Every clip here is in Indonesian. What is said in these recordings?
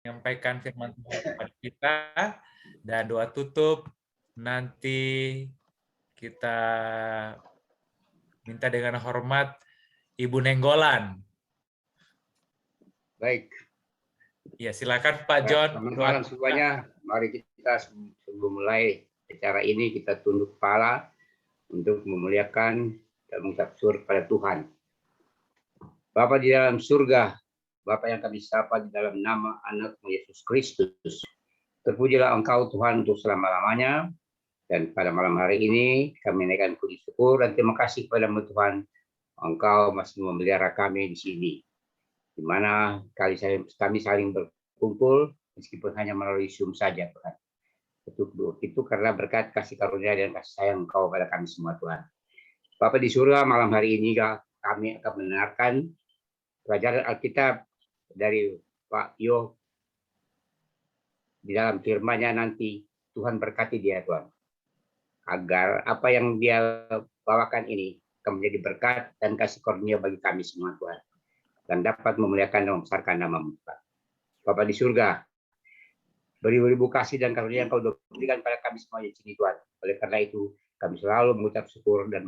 menyampaikan firman Tuhan kepada kita, dan doa tutup nanti kita minta dengan hormat Ibu Nenggolan. Baik. Ya, silakan Pak Ya, John. selamat malam semuanya. Mari kita sebelum mulai acara ini kita tunduk kepala untuk memuliakan dan mengucap syukur pada Tuhan. Bapa di dalam surga, Bapa yang kami sapa di dalam nama Anak-Mu Yesus Kristus. Terpujilah Engkau Tuhan untuk selama-lamanya. Dan pada malam hari ini kami naikkan puji syukur dan terima kasih kepada-Mu Tuhan. Engkau masih memelihara kami di sini, di mana kami saling berkumpul meskipun hanya melalui Zoom saja Tuhan. Itu karena berkat kasih karunia dan kasih sayang Engkau pada kami semua Tuhan. Bapa di surga, malam hari ini kami akan mendengarkan pelajaran Alkitab dari Pak Yo. Di dalam firman-Nya nanti Tuhan berkati dia Tuhan, agar apa yang dia bawakan ini akan menjadi berkat dan kasih karunia bagi kami semua Tuhan, dan dapat memuliakan dan membesarkan nama-Mu Tuhan. Bapa di surga, beribu-ribu kasih dan karunia yang Kau berikan pada kami semua di sini Tuhan. Oleh karena itu kami selalu mengucap syukur dan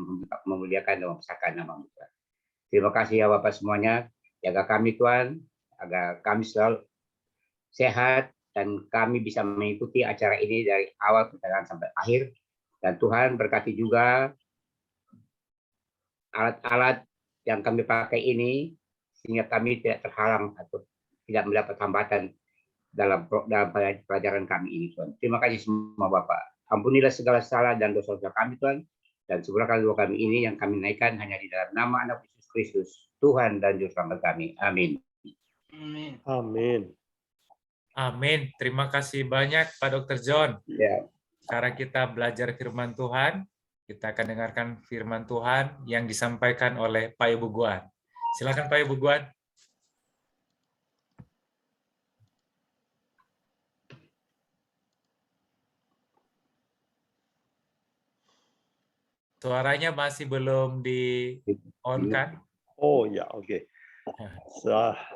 memuliakan dan membesarkan nama-Mu Tuhan. Terima kasih ya Bapak semuanya, jaga kami Tuhan, agar kami selalu sehat dan kami bisa mengikuti acara ini dari awal pertengahan sampai akhir. Dan Tuhan berkati juga alat-alat yang kami pakai ini, sehingga kami tidak terhalang atau tidak mendapat hambatan dalam pelajaran kami ini Tuhan. Terima kasih semua Bapak. Ampunilah segala salah dan dosa-dosa kami Tuhan. Dan sempurnakan doa kami ini yang kami naikkan hanya di dalam nama Anak Yesus Kristus, Tuhan dan Juru Selamat kami. Amin. Amin. Amin. Amin. Terima kasih banyak Pak Dr. John. Ya. Sekarang kita belajar firman Tuhan. Kita akan dengarkan firman Tuhan yang disampaikan oleh Pak Ibu Guan. Silakan Pak Ibu Guan. Suaranya masih belum di-on kan? Oh ya, oke.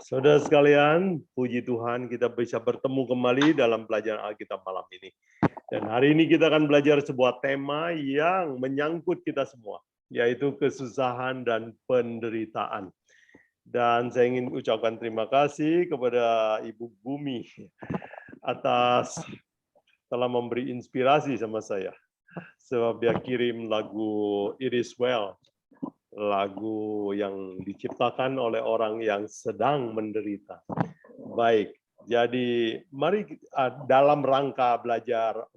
Saudara sekalian, puji Tuhan kita bisa bertemu kembali dalam pelajaran Alkitab malam ini. Dan hari ini kita akan belajar sebuah tema yang menyangkut kita semua, yaitu kesusahan dan penderitaan. Dan saya ingin ucapkan terima kasih kepada Ibu Bumi atas telah memberi inspirasi sama saya. Sebab dia kirim lagu It Is Well, lagu yang diciptakan oleh orang yang sedang menderita. Baik, jadi mari dalam rangka belajar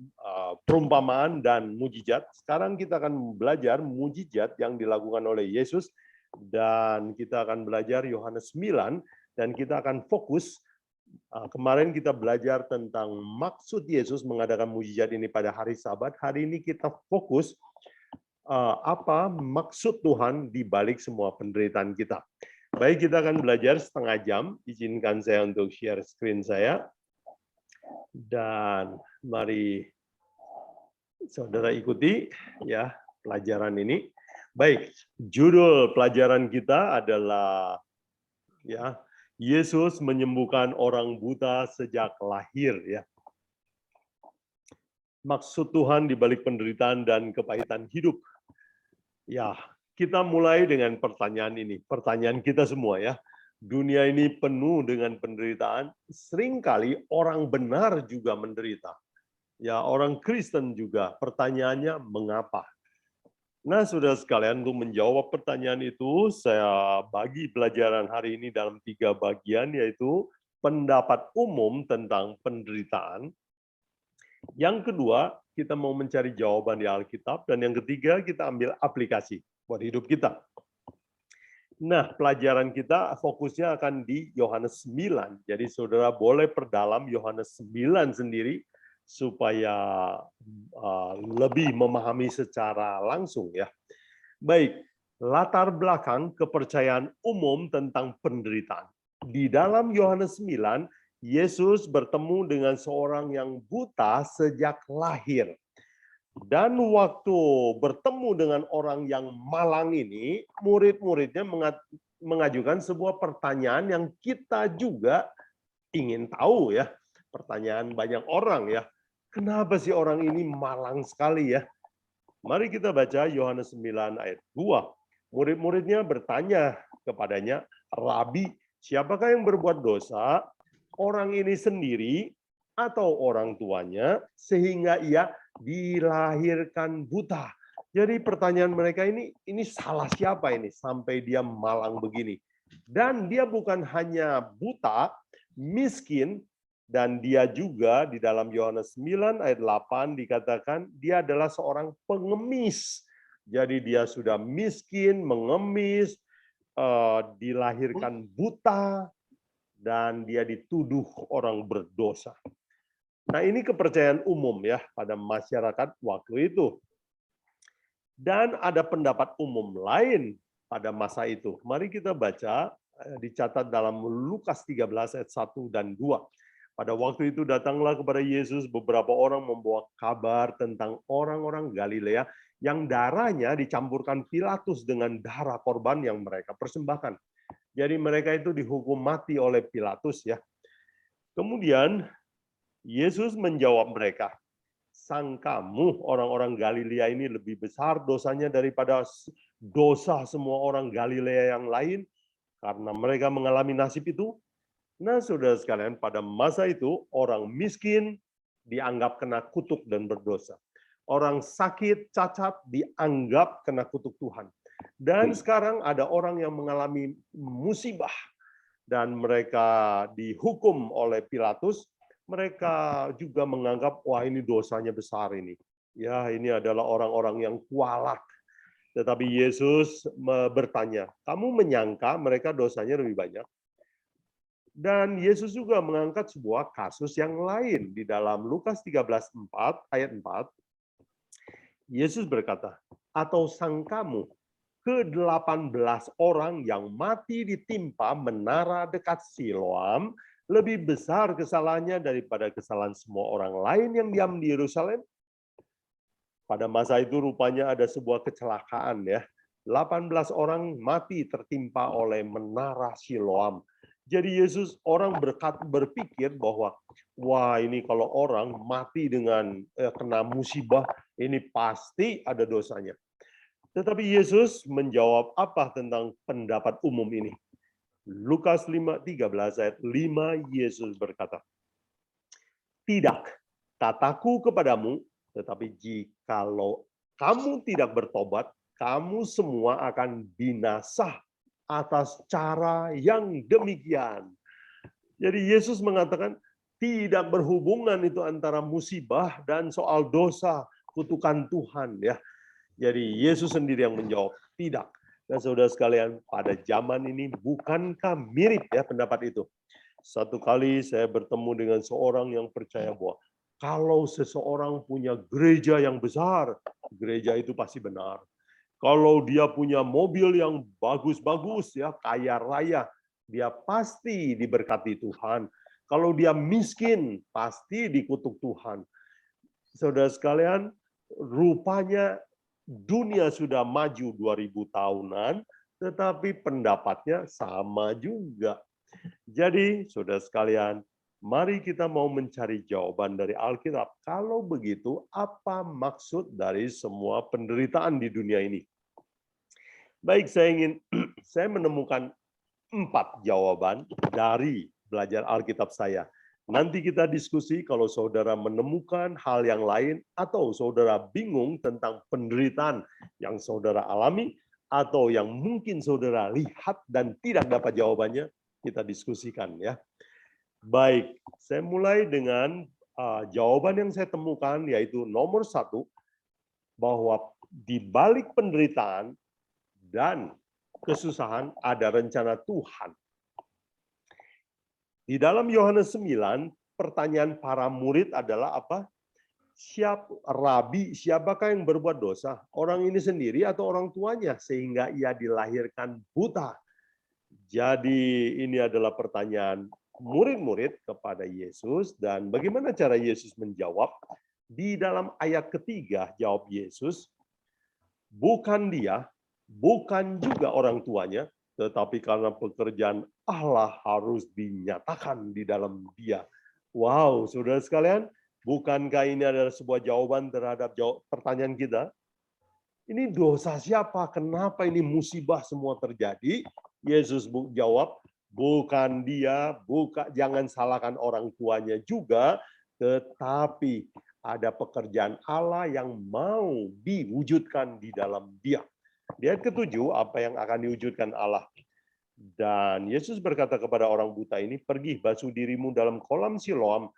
perumpamaan dan mujizat, sekarang kita akan belajar mujizat yang dilakukan oleh Yesus, dan kita akan belajar Yohanes 9, dan kita akan fokus. Kemarin kita belajar tentang maksud Yesus mengadakan mujizat ini pada hari Sabat. Hari ini kita fokus apa maksud Tuhan di balik semua penderitaan kita. Baik, kita akan belajar setengah jam. Izinkan saya untuk share screen saya. Dan mari saudara ikuti ya pelajaran ini. Baik, judul pelajaran kita adalah ya Yesus menyembuhkan orang buta sejak lahir ya. Maksud Tuhan di balik penderitaan dan kepahitan hidup. Ya, kita mulai dengan pertanyaan ini. Pertanyaan kita semua ya. Dunia ini penuh dengan penderitaan. Seringkali orang benar juga menderita. Ya, orang Kristen juga. Pertanyaannya mengapa? Nah, saudara sekalian, untuk menjawab pertanyaan itu, saya bagi pelajaran hari ini dalam 3 bagian, yaitu pendapat umum tentang penderitaan. Yang kedua, kita mau mencari jawaban di Alkitab. Dan yang ketiga, kita ambil aplikasi buat hidup kita. Nah, pelajaran kita fokusnya akan di Yohanes 9. Jadi saudara boleh perdalam Yohanes 9 sendiri, supaya lebih memahami secara langsung ya. Baik, latar belakang kepercayaan umum tentang penderitaan. Di dalam Yohanes 9, Yesus bertemu dengan seorang yang buta sejak lahir. Dan waktu bertemu dengan orang yang malang ini, murid-muridnya mengajukan sebuah pertanyaan yang kita juga ingin tahu ya, pertanyaan banyak orang ya, kenapa sih orang ini malang sekali ya? Mari kita baca Yohanes 9 ayat 2. Murid-muridnya bertanya kepadanya, Rabi, siapakah yang berbuat dosa? Orang ini sendiri atau orang tuanya sehingga ia dilahirkan buta? Jadi pertanyaan mereka ini salah siapa ini sampai dia malang begini? Dan dia bukan hanya buta, miskin, dan dia juga di dalam Yohanes 9 ayat 8 dikatakan dia adalah seorang pengemis. Jadi dia sudah miskin, mengemis, dilahirkan buta, dan dia dituduh orang berdosa. Nah, ini kepercayaan umum ya pada masyarakat waktu itu. Dan ada pendapat umum lain pada masa itu. Mari kita baca, dicatat dalam Lukas 13 ayat 1 dan 2. Pada waktu itu datanglah kepada Yesus beberapa orang membawa kabar tentang orang-orang Galilea yang darahnya dicampurkan Pilatus dengan darah korban yang mereka persembahkan. Jadi mereka itu dihukum mati oleh Pilatus ya. Kemudian Yesus menjawab mereka, sangkamu orang-orang Galilea ini lebih besar dosanya daripada dosa semua orang Galilea yang lain karena mereka mengalami nasib itu? Nah, saudara sekalian, pada masa itu orang miskin dianggap kena kutuk dan berdosa. Orang sakit, cacat dianggap kena kutuk Tuhan. Dan sekarang ada orang yang mengalami musibah dan mereka dihukum oleh Pilatus. Mereka juga menganggap, wah ini dosanya besar ini. Ya, ini adalah orang-orang yang kualat. Tetapi Yesus bertanya, kamu menyangka mereka dosanya lebih banyak? Dan Yesus juga mengangkat sebuah kasus yang lain di dalam Lukas 13:4 ayat 4. Yesus berkata, atau sangkamu ke-18 orang yang mati ditimpa menara dekat Siloam lebih besar kesalahannya daripada kesalahan semua orang lain yang diam di Yerusalem? Pada masa itu rupanya ada sebuah kecelakaan ya. 18 orang mati tertimpa oleh menara Siloam. Jadi Yesus orang berpikir bahwa wah ini kalau orang mati dengan kena musibah ini pasti ada dosanya. Tetapi Yesus menjawab apa tentang pendapat umum ini? Lukas 5:13 ayat 5 Yesus berkata, tidak, kataku kepadamu, tetapi jikalau kamu tidak bertobat, kamu semua akan binasa atas cara yang demikian. Jadi Yesus mengatakan tidak berhubungan itu antara musibah dan soal dosa, kutukan Tuhan ya. Jadi Yesus sendiri yang menjawab, tidak. Nah, saudara sekalian, pada zaman ini bukankah mirip ya pendapat itu? Satu kali saya bertemu dengan seorang yang percaya bahwa kalau seseorang punya gereja yang besar, gereja itu pasti benar. Kalau dia punya mobil yang bagus-bagus, ya kaya raya, dia pasti diberkati Tuhan. Kalau dia miskin, pasti dikutuk Tuhan. Saudara sekalian, rupanya dunia sudah maju 2000 tahunan, tetapi pendapatnya sama juga. Jadi, saudara sekalian, mari kita mau mencari jawaban dari Alkitab. Kalau begitu, apa maksud dari semua penderitaan di dunia ini? Baik, saya menemukan 4 jawaban dari belajar Alkitab saya. Nanti kita diskusi kalau saudara menemukan hal yang lain atau saudara bingung tentang penderitaan yang saudara alami atau yang mungkin saudara lihat dan tidak dapat jawabannya, kita diskusikan ya. Baik, saya mulai dengan jawaban yang saya temukan yaitu nomor 1, bahwa di balik penderitaan dan kesusahan ada rencana Tuhan. Di dalam Yohanes 9, pertanyaan para murid adalah apa? Rabi, siapakah yang berbuat dosa? Orang ini sendiri atau orang tuanya sehingga ia dilahirkan buta? Jadi ini adalah pertanyaan murid-murid kepada Yesus, dan bagaimana cara Yesus menjawab? Di dalam ayat ketiga jawab Yesus, bukan dia, bukan juga orang tuanya, tetapi karena pekerjaan Allah harus dinyatakan di dalam dia. Wow, saudara sekalian, bukankah ini adalah sebuah jawaban terhadap pertanyaan kita? Ini dosa siapa? Kenapa ini musibah semua terjadi? Yesus jawab, bukan dia, jangan salahkan orang tuanya juga, tetapi ada pekerjaan Allah yang mau diwujudkan di dalam dia. Di ayat ke-7, apa yang akan diwujudkan Allah? Dan Yesus berkata kepada orang buta ini, pergi basuh dirimu dalam kolam Siloam,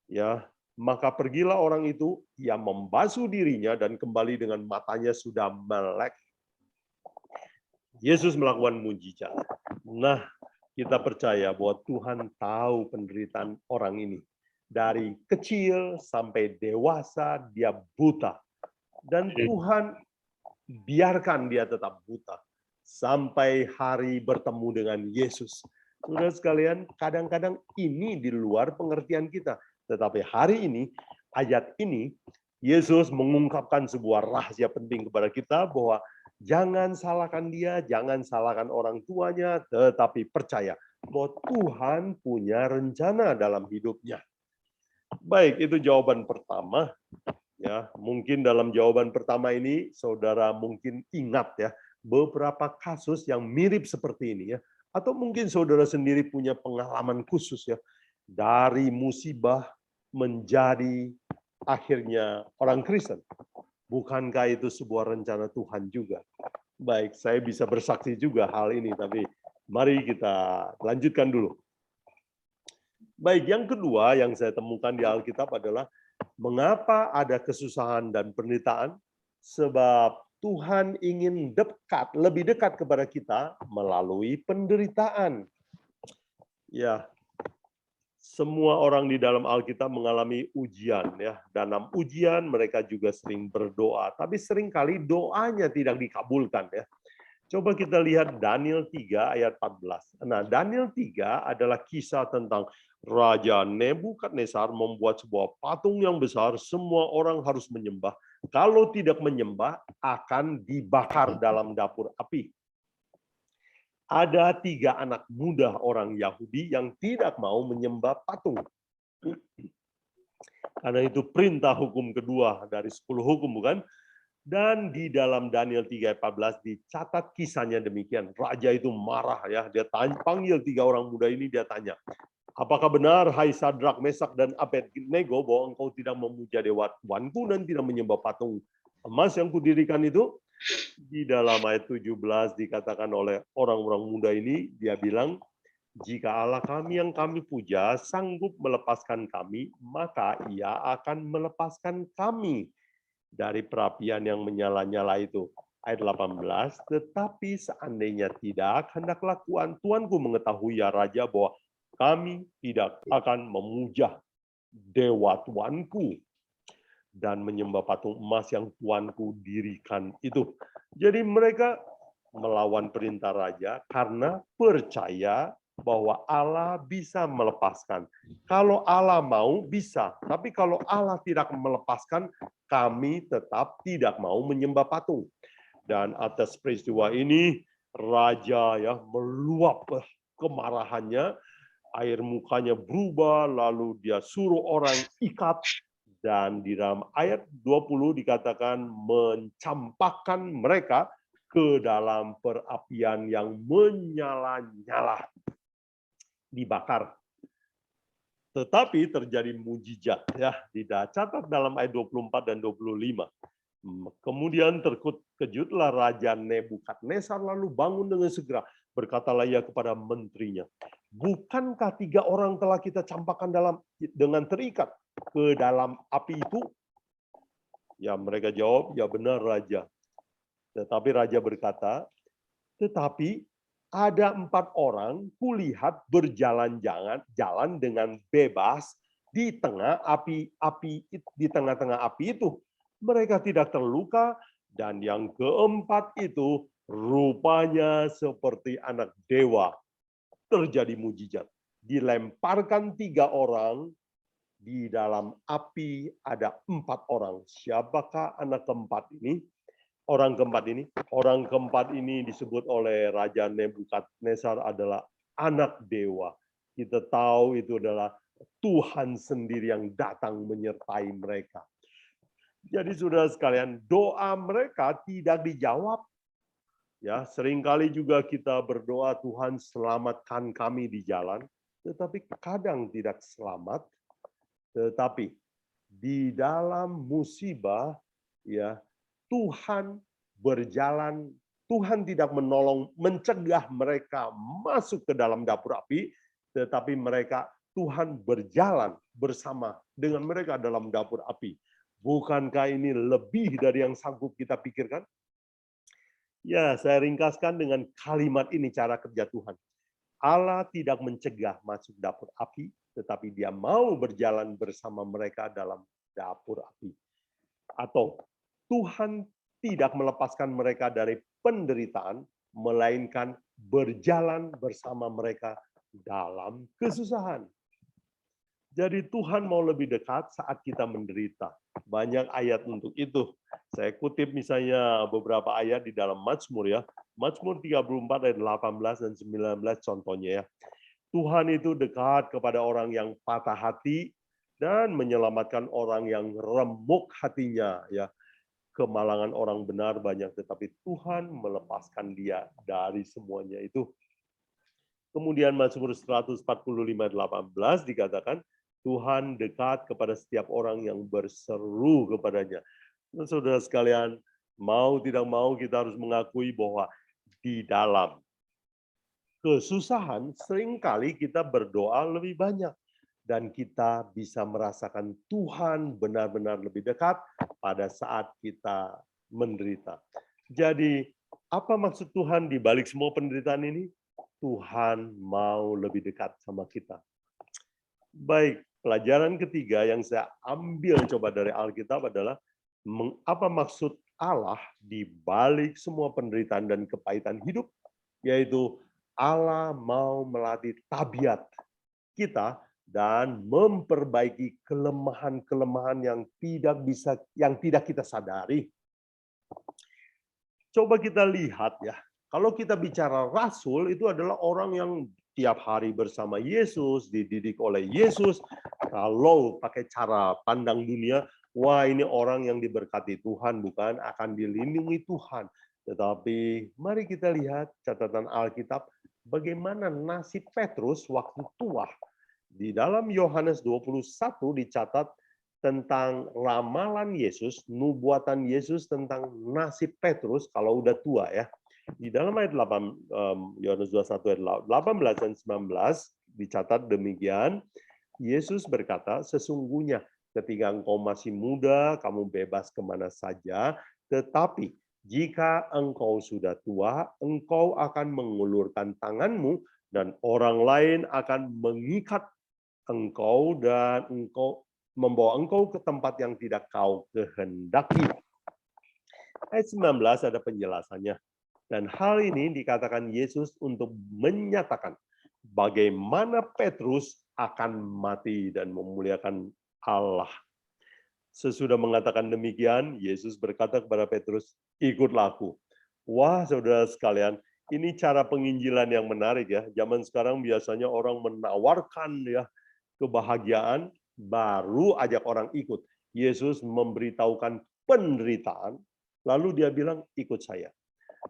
ya. Maka pergilah orang itu, ia membasuh dirinya dan kembali dengan matanya sudah melek. Yesus melakukan mujizat. Nah, kita percaya bahwa Tuhan tahu penderitaan orang ini. Dari kecil sampai dewasa dia buta. Dan Tuhan biarkan dia tetap buta sampai hari bertemu dengan Yesus. Saudara sekalian, kadang-kadang ini di luar pengertian kita. Tetapi hari ini, ayat ini, Yesus mengungkapkan sebuah rahasia penting kepada kita bahwa jangan salahkan dia, jangan salahkan orang tuanya, tetapi percaya bahwa Tuhan punya rencana dalam hidupnya. Baik, itu jawaban pertama. Ya, mungkin dalam jawaban pertama ini saudara mungkin ingat ya beberapa kasus yang mirip seperti ini ya, atau mungkin saudara sendiri punya pengalaman khusus ya dari musibah menjadi akhirnya orang Kristen. Bukankah itu sebuah rencana Tuhan juga? Baik, saya bisa bersaksi juga hal ini, tapi mari kita lanjutkan dulu. Baik, yang kedua yang saya temukan di Alkitab adalah mengapa ada kesusahan dan penderitaan? Sebab Tuhan ingin lebih dekat kepada kita melalui penderitaan. Ya, semua orang di dalam Alkitab mengalami ujian ya. Dalam ujian mereka juga sering berdoa, tapi seringkali doanya tidak dikabulkan ya. Coba kita lihat Daniel 3 ayat 14. Nah, Daniel 3 adalah kisah tentang Raja Nebukadnezar membuat sebuah patung yang besar, semua orang harus menyembah. Kalau tidak menyembah, akan dibakar dalam dapur api. Ada 3 anak muda orang Yahudi yang tidak mau menyembah patung. Karena itu perintah hukum kedua dari 10 hukum, bukan? Dan di dalam Daniel 3:14 dicatat kisahnya demikian. Raja itu marah ya, dia panggil 3 orang muda ini, dia tanya, apakah benar hai Sadrak, Mesak dan Abednego bahwa engkau tidak memuja dewa Tuanku dan tidak menyembah patung emas yang kudirikan itu? Di dalam ayat 17 dikatakan oleh orang-orang muda ini, dia bilang, jika Allah kami yang kami puja sanggup melepaskan kami, maka ia akan melepaskan kami dari perapian yang menyala-nyala itu. Ayat 18, tetapi seandainya tidak, hendaklah Tuanku mengetahui ya Raja bahwa kami tidak akan memuja dewa Tuanku dan menyembah patung emas yang Tuanku dirikan itu. Jadi mereka melawan perintah Raja karena percaya bahwa Allah bisa melepaskan. Kalau Allah mau, bisa. Tapi kalau Allah tidak melepaskan, kami tetap tidak mau menyembah patung. Dan atas peristiwa ini, Raja ya meluap kemarahannya, air mukanya berubah, lalu dia suruh orang ikat, dan di dalam ayat 20 dikatakan mencampakkan mereka ke dalam perapian yang menyala-nyala. Dibakar. Tetapi terjadi mujizat ya, dicatat dalam ayat 24 dan 25. Kemudian terkejutlah Raja Nebukadnezar lalu bangun dengan segera. Berkatalah ia kepada menterinya, bukankah 3 orang telah kita campakkan dengan terikat ke dalam api itu? Ya, mereka jawab, ya benar Raja. Tetapi Raja berkata, tetapi ada 4 orang kulihat berjalan-jalan dengan bebas di tengah di tengah-tengah api itu. Mereka tidak terluka, dan yang keempat itu rupanya seperti anak dewa. Terjadi mujizat. Dilemparkan 3 orang, di dalam api ada 4 orang. Siapakah anak keempat ini? Orang keempat ini disebut oleh Raja Nebukadnezar adalah anak dewa. Kita tahu itu adalah Tuhan sendiri yang datang menyertai mereka. Jadi saudara sekalian, doa mereka tidak dijawab. Ya, seringkali juga kita berdoa, Tuhan selamatkan kami di jalan, tetapi kadang tidak selamat. Tetapi di dalam musibah, ya, Tuhan berjalan, Tuhan tidak menolong, mencegah mereka masuk ke dalam dapur api, tetapi Tuhan berjalan bersama dengan mereka dalam dapur api. Bukankah ini lebih dari yang sanggup kita pikirkan? Ya, saya ringkaskan dengan kalimat ini cara kerja Tuhan. Allah tidak mencegah masuk dapur api, tetapi Dia mau berjalan bersama mereka dalam dapur api. Atau Tuhan tidak melepaskan mereka dari penderitaan, melainkan berjalan bersama mereka dalam kesusahan. Jadi Tuhan mau lebih dekat saat kita menderita. Banyak ayat untuk itu. Saya kutip misalnya beberapa ayat di dalam Mazmur ya. Mazmur 34 ayat 18 dan 19 contohnya ya. Tuhan itu dekat kepada orang yang patah hati dan menyelamatkan orang yang remuk hatinya ya. Kemalangan orang benar banyak, tetapi Tuhan melepaskan dia dari semuanya itu. Kemudian Mazmur 145 ayat 18 dikatakan, Tuhan dekat kepada setiap orang yang berseru kepadanya. Nah, saudara sekalian, mau tidak mau kita harus mengakui bahwa di dalam kesusahan seringkali kita berdoa lebih banyak. Dan kita bisa merasakan Tuhan benar-benar lebih dekat pada saat kita menderita. Jadi, apa maksud Tuhan di balik semua penderitaan ini? Tuhan mau lebih dekat sama kita. Baik, pelajaran ketiga yang saya ambil coba dari Alkitab adalah apa maksud Allah di balik semua penderitaan dan kepahitan hidup, yaitu Allah mau melatih tabiat kita dan memperbaiki kelemahan-kelemahan yang tidak kita sadari. Coba kita lihat ya, kalau kita bicara rasul itu adalah orang yang tiap hari bersama Yesus, dididik oleh Yesus. Kalau pakai cara pandang dunia, wah ini orang yang diberkati Tuhan, bukan akan dilindungi Tuhan. Tetapi mari kita lihat catatan Alkitab, bagaimana nasib Petrus waktu tua. Di dalam Yohanes 21 dicatat tentang ramalan Yesus, nubuatan Yesus tentang nasib Petrus kalau udah tua ya. Di dalam ayat 8, Yohanes 21 ayat 18 dan 19 dicatat demikian, Yesus berkata, sesungguhnya ketika engkau masih muda, kamu bebas kemana saja, tetapi jika engkau sudah tua, engkau akan mengulurkan tanganmu dan orang lain akan mengikat engkau dan membawa engkau ke tempat yang tidak kau kehendaki. Ayat 19 ada penjelasannya. Dan hal ini dikatakan Yesus untuk menyatakan bagaimana Petrus akan mati dan memuliakan Allah. Sesudah mengatakan demikian, Yesus berkata kepada Petrus, ikutlah aku. Wah, saudara sekalian, ini cara penginjilan yang menarik ya. Zaman sekarang biasanya orang menawarkan ya kebahagiaan, baru ajak orang ikut. Yesus memberitahukan penderitaan, lalu dia bilang, ikut saya.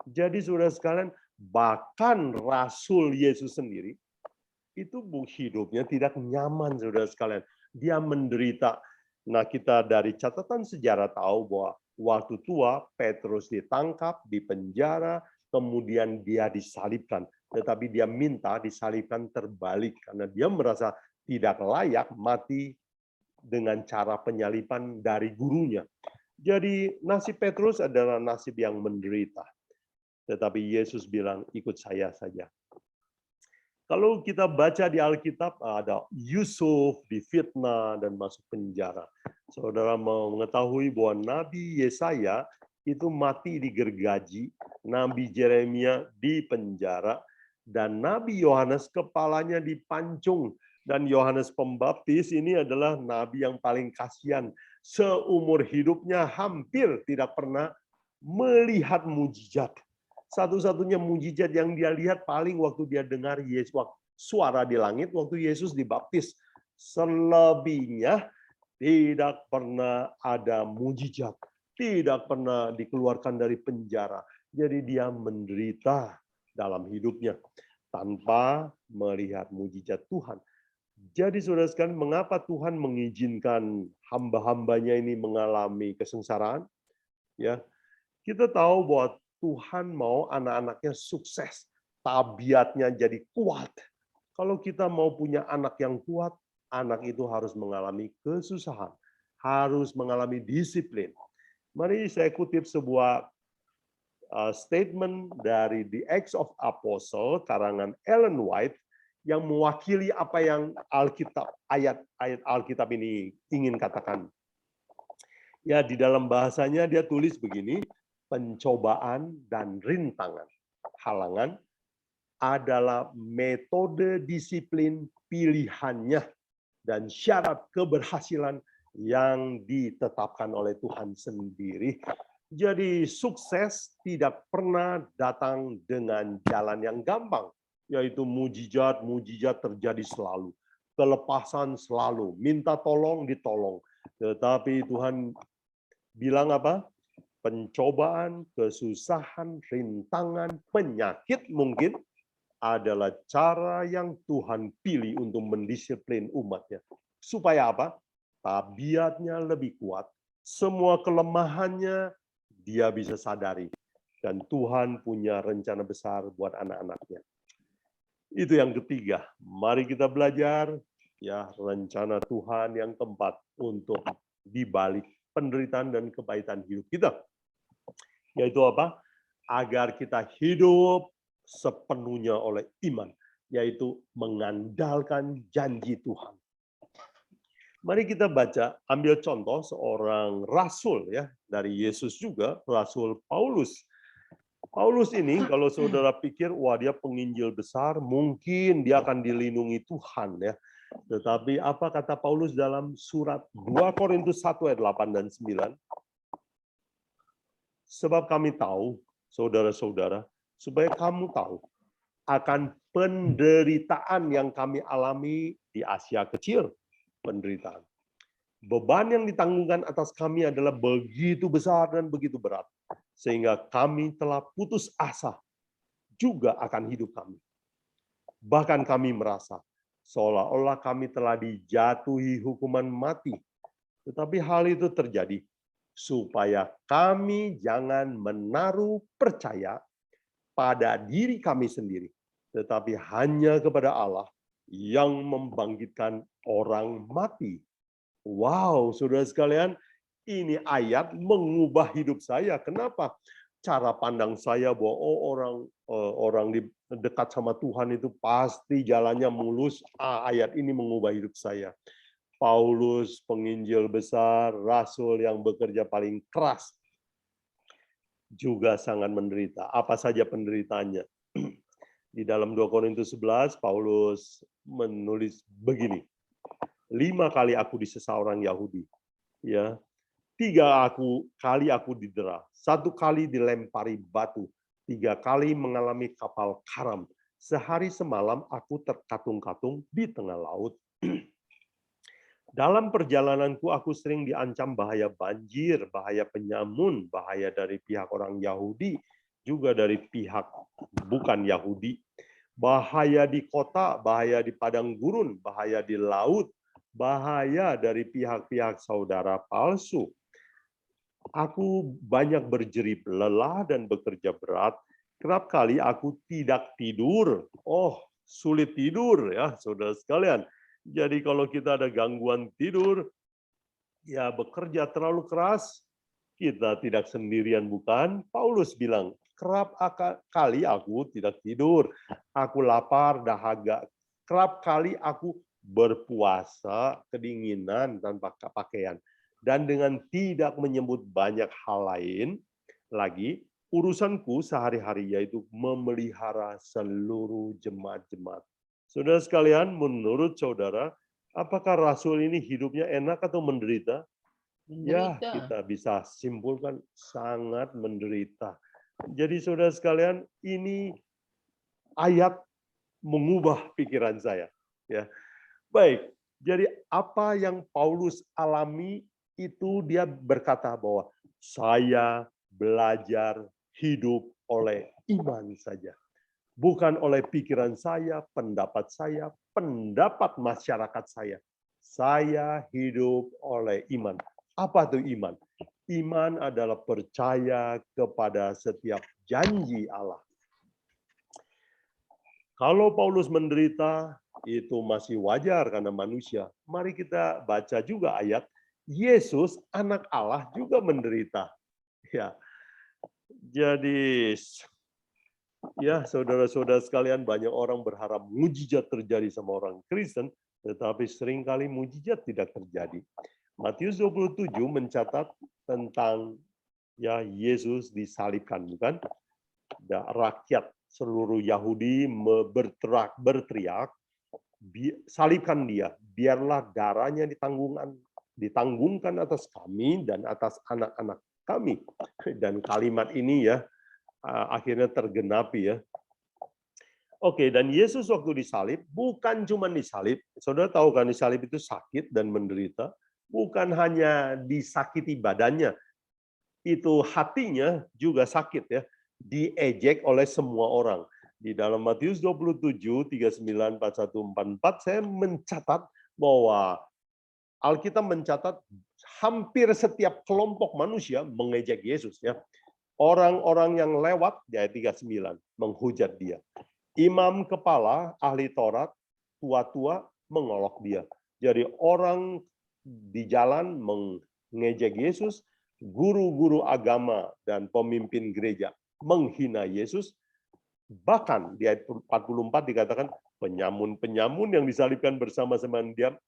Jadi saudara sekalian, bahkan Rasul Yesus sendiri, itu hidupnya tidak nyaman, saudara sekalian. Dia menderita. Nah, kita dari catatan sejarah tahu bahwa waktu tua, Petrus ditangkap, dipenjara, kemudian dia disalibkan. Tetapi dia minta disalibkan terbalik, karena dia merasa tidak layak mati dengan cara penyaliban dari gurunya. Jadi nasib Petrus adalah nasib yang menderita. Tetapi Yesus bilang, ikut saya saja. Kalau kita baca di Alkitab, ada Yusuf difitnah dan masuk penjara. Saudara mau mengetahui bahwa Nabi Yesaya itu mati digergaji, Nabi Yeremia di penjara, dan Nabi Yohanes kepalanya dipancung. Dan Yohanes Pembaptis ini adalah nabi yang paling kasihan. Seumur hidupnya hampir tidak pernah melihat mujizat. Satu-satunya mujizat yang dia lihat paling waktu dia dengar Yesus, suara di langit waktu Yesus dibaptis. Selebihnya tidak pernah ada mujizat, tidak pernah dikeluarkan dari penjara. Jadi dia menderita dalam hidupnya tanpa melihat mujizat Tuhan. Jadi saudara sekalian, mengapa Tuhan mengizinkan hamba-hambanya ini mengalami kesengsaraan? Ya, kita tahu bahwa Tuhan mau anak-anaknya sukses, tabiatnya jadi kuat. Kalau kita mau punya anak yang kuat, anak itu harus mengalami kesusahan, harus mengalami disiplin. Mari saya kutip sebuah statement dari The Acts of Apostle karangan Ellen White yang mewakili apa yang Alkitab, ayat-ayat Alkitab ini ingin katakan. Ya, di dalam bahasanya dia tulis begini, pencobaan dan rintangan, halangan adalah metode disiplin pilihannya dan syarat keberhasilan yang ditetapkan oleh Tuhan sendiri. Jadi sukses tidak pernah datang dengan jalan yang gampang, yaitu mujizat terjadi selalu, kelepasan selalu, minta tolong ditolong. Tetapi Tuhan bilang apa? Pencobaan, kesusahan, rintangan, penyakit mungkin adalah cara yang Tuhan pilih untuk mendisiplin umatnya. Supaya apa? Tabiatnya lebih kuat. Semua kelemahannya dia bisa sadari. Dan Tuhan punya rencana besar buat anak-anaknya. Itu yang ketiga. Mari kita belajar ya rencana Tuhan yang keempat untuk dibalik penderitaan dan kepahitan hidup kita. Yaitu apa? Agar kita hidup sepenuhnya oleh iman, yaitu mengandalkan janji Tuhan. Mari kita baca, ambil contoh seorang rasul ya dari Yesus juga, Rasul Paulus. Paulus ini kalau saudara pikir wah dia penginjil besar, mungkin dia akan dilindungi Tuhan ya. Tetapi apa kata Paulus dalam surat 2 Korintus 1 ayat 8 dan 9? Sebab kami tahu, saudara-saudara, supaya kamu tahu akan penderitaan yang kami alami di Asia Kecil, penderitaan. Beban yang ditanggungkan atas kami adalah begitu besar dan begitu berat, sehingga kami telah putus asa juga akan hidup kami. Bahkan kami merasa seolah-olah kami telah dijatuhi hukuman mati. Tetapi hal itu terjadi supaya kami jangan menaruh percaya pada diri kami sendiri, tetapi hanya kepada Allah yang membangkitkan orang mati. Wow, saudara sekalian, ini ayat mengubah hidup saya. Kenapa? Cara pandang saya bahwa orang di dekat sama Tuhan itu pasti jalannya mulus. Ayat ini mengubah hidup saya. Paulus, penginjil besar, rasul yang bekerja paling keras, juga sangat menderita. Apa saja penderitaannya? Di dalam 2 Korintus 11, Paulus menulis begini, 5 kali aku disesa orang Yahudi, ya, 3 kali aku didera, 1 kali dilempari batu, 3 kali mengalami kapal karam, sehari semalam aku terkatung-katung di tengah laut. Dalam perjalananku aku sering diancam bahaya banjir, bahaya penyamun, bahaya dari pihak orang Yahudi, juga dari pihak bukan Yahudi. Bahaya di kota, bahaya di padang gurun, bahaya di laut, bahaya dari pihak-pihak saudara palsu. Aku banyak berjerih lelah dan bekerja berat. Kerap kali aku tidak tidur. Oh, sulit tidur ya, saudara sekalian. Jadi kalau kita ada gangguan tidur, ya bekerja terlalu keras, kita tidak sendirian bukan? Paulus bilang, kerap kali aku tidak tidur, aku lapar, dahaga. Kerap kali aku berpuasa, kedinginan, tanpa pakaian. Dan dengan tidak menyebut banyak hal lain, lagi, urusanku sehari-hari yaitu memelihara seluruh jemaat-jemaat. Saudara sekalian, menurut saudara, apakah rasul ini hidupnya enak atau menderita? Ya, Menderita. kita bisa simpulkan sangat menderita. Jadi saudara sekalian, ini ayat mengubah pikiran saya. Ya, baik. Jadi apa yang Paulus alami itu dia berkata bahwa saya belajar hidup oleh iman saja. Bukan oleh pikiran saya, pendapat masyarakat saya. Saya hidup oleh iman. Apa itu iman? Iman adalah percaya kepada setiap janji Allah. Kalau Paulus menderita, itu masih wajar karena manusia. Mari kita baca juga ayat, Yesus, anak Allah, juga menderita. Ya, jadi ya, saudara-saudara sekalian, banyak orang berharap mujizat terjadi sama orang Kristen, tetapi seringkali mujizat tidak terjadi. Matius 27 mencatat tentang ya Yesus disalibkan, bukan? Rakyat seluruh Yahudi berteriak, salibkan dia, biarlah darahnya ditanggungkan atas kami dan atas anak-anak kami. Dan kalimat ini ya akhirnya tergenapi ya. Oke, dan Yesus waktu disalib, bukan cuma disalib, saudara tahu kan disalib itu sakit dan menderita, bukan hanya disakiti badannya, itu hatinya juga sakit ya, diejek oleh semua orang. Di dalam Matius 27, 39, 41, 44, saya mencatat bahwa Alkitab mencatat hampir setiap kelompok manusia mengejek Yesus ya. Orang-orang yang lewat, di ayat 39, menghujat dia. Imam kepala, ahli Taurat, tua-tua, mengolok dia. Jadi orang di jalan mengejek Yesus, guru-guru agama dan pemimpin gereja menghina Yesus. Bahkan di ayat 44 dikatakan, penyamun-penyamun yang disalibkan bersama-sama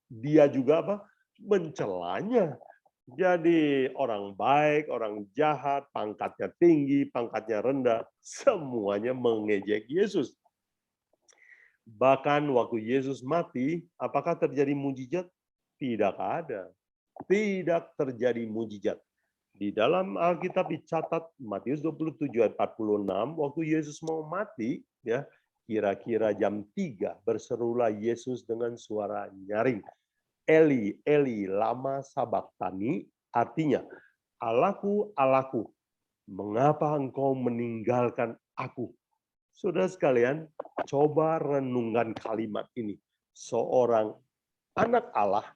dia juga apa? Mencelanya. Jadi orang baik, orang jahat, pangkatnya tinggi, pangkatnya rendah, semuanya mengejek Yesus. Bahkan waktu Yesus mati, apakah terjadi mujizat? Tidak ada. Tidak terjadi mujizat. Di dalam Alkitab dicatat Matius 27 ayat 46, waktu Yesus mau mati, ya kira-kira jam 3, berserulah Yesus dengan suara nyaring. Eli, Eli, lama sabachthani, artinya, Allahku, Allahku, mengapa engkau meninggalkan aku? Saudara sekalian, coba renungkan kalimat ini. Seorang anak Allah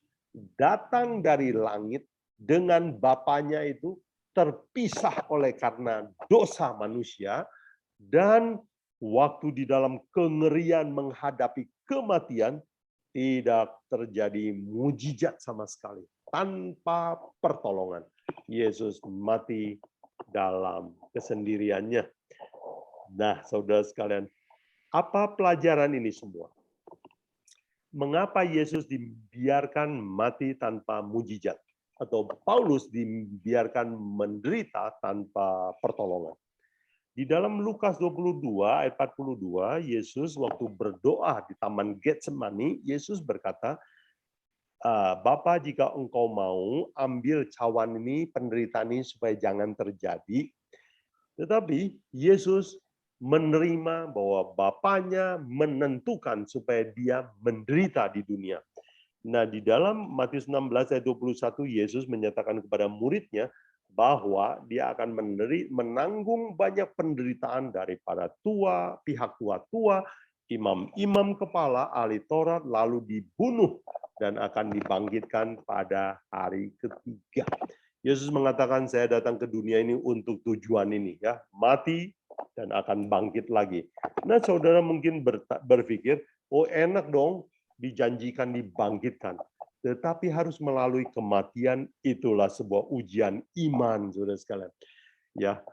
datang dari langit dengan Bapaknya itu terpisah oleh karena dosa manusia, dan waktu di dalam kengerian menghadapi kematian, tidak terjadi mujizat sama sekali. Tanpa pertolongan, Yesus mati dalam kesendiriannya. Nah, saudara sekalian, apa pelajaran ini semua? Mengapa Yesus dibiarkan mati tanpa mujizat? Atau Paulus dibiarkan menderita tanpa pertolongan? Di dalam Lukas 22 ayat 42, Yesus waktu berdoa di Taman Getsemani, Yesus berkata, Bapa, jika engkau mau, ambil cawan ini, penderitaan ini supaya jangan terjadi. Tetapi Yesus menerima bahwa Bapaknya menentukan supaya dia menderita di dunia. Nah, di dalam Matius 16 ayat 21, Yesus menyatakan kepada muridnya bahwa dia akan menanggung banyak penderitaan daripada pihak tua-tua, imam-imam kepala, ahli Taurat, lalu dibunuh dan akan dibangkitkan pada hari ketiga. Yesus mengatakan, saya datang ke dunia ini untuk tujuan ini, ya, mati dan akan bangkit lagi. Nah, saudara mungkin berpikir, oh enak dong, dijanjikan dibangkitkan. Tetapi harus melalui kematian, itulah sebuah ujian iman, saudara sekalian. Ya,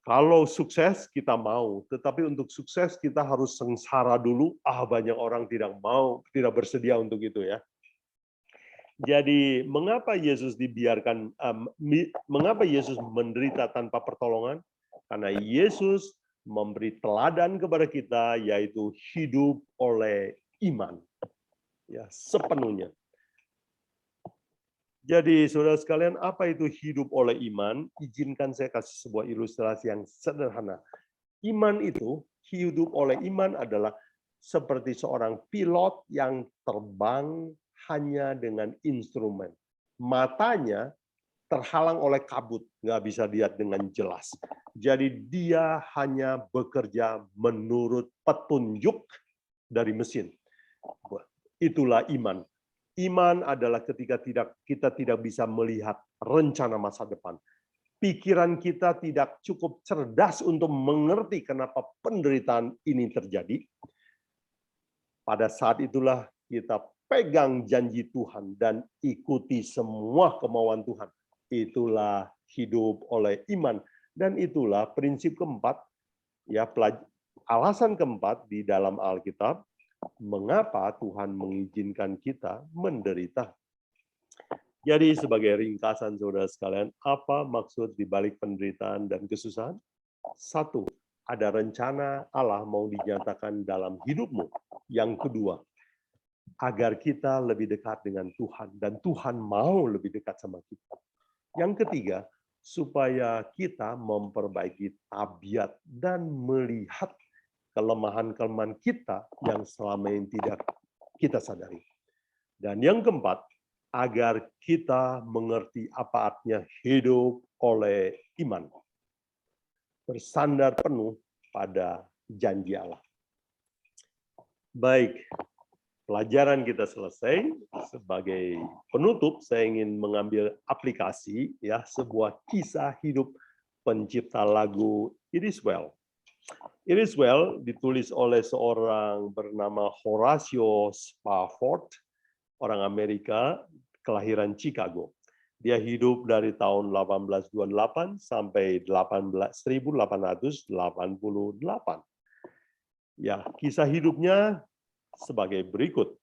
kalau sukses kita mau, tetapi untuk sukses kita harus sengsara dulu. Banyak orang tidak mau, tidak bersedia untuk itu ya. Jadi mengapa Yesus mengapa Yesus menderita tanpa pertolongan? Karena Yesus memberi teladan kepada kita, yaitu hidup oleh iman. Ya, sepenuhnya. Jadi, saudara sekalian, apa itu hidup oleh iman? Izinkan saya kasih sebuah ilustrasi yang sederhana. Iman itu, hidup oleh iman adalah seperti seorang pilot yang terbang hanya dengan instrumen. Matanya terhalang oleh kabut, nggak bisa lihat dengan jelas. Jadi dia hanya bekerja menurut petunjuk dari mesin. Itulah iman. Iman adalah ketika kita tidak bisa melihat rencana masa depan. Pikiran kita tidak cukup cerdas untuk mengerti kenapa penderitaan ini terjadi. Pada saat itulah kita pegang janji Tuhan dan ikuti semua kemauan Tuhan. Itulah hidup oleh iman. Dan itulah prinsip keempat, ya, alasan keempat di dalam Alkitab, mengapa Tuhan mengizinkan kita menderita. Jadi sebagai ringkasan saudara sekalian, apa maksud di balik penderitaan dan kesusahan? Satu, ada rencana Allah mau dinyatakan dalam hidupmu. Yang kedua, agar kita lebih dekat dengan Tuhan, dan Tuhan mau lebih dekat sama kita. Yang ketiga, supaya kita memperbaiki tabiat dan melihat kelemahan-kelemahan kita yang selama ini tidak kita sadari. Dan yang keempat, agar kita mengerti apa artinya hidup oleh iman. Bersandar penuh pada janji Allah. Baik, pelajaran kita selesai. Sebagai penutup, saya ingin mengambil aplikasi, ya, sebuah kisah hidup pencipta lagu It Is Well. It Is Well ditulis oleh seorang bernama Horatio Spafford, orang Amerika, kelahiran Chicago. Dia hidup dari tahun 1828 sampai 1888. Ya, kisah hidupnya sebagai berikut.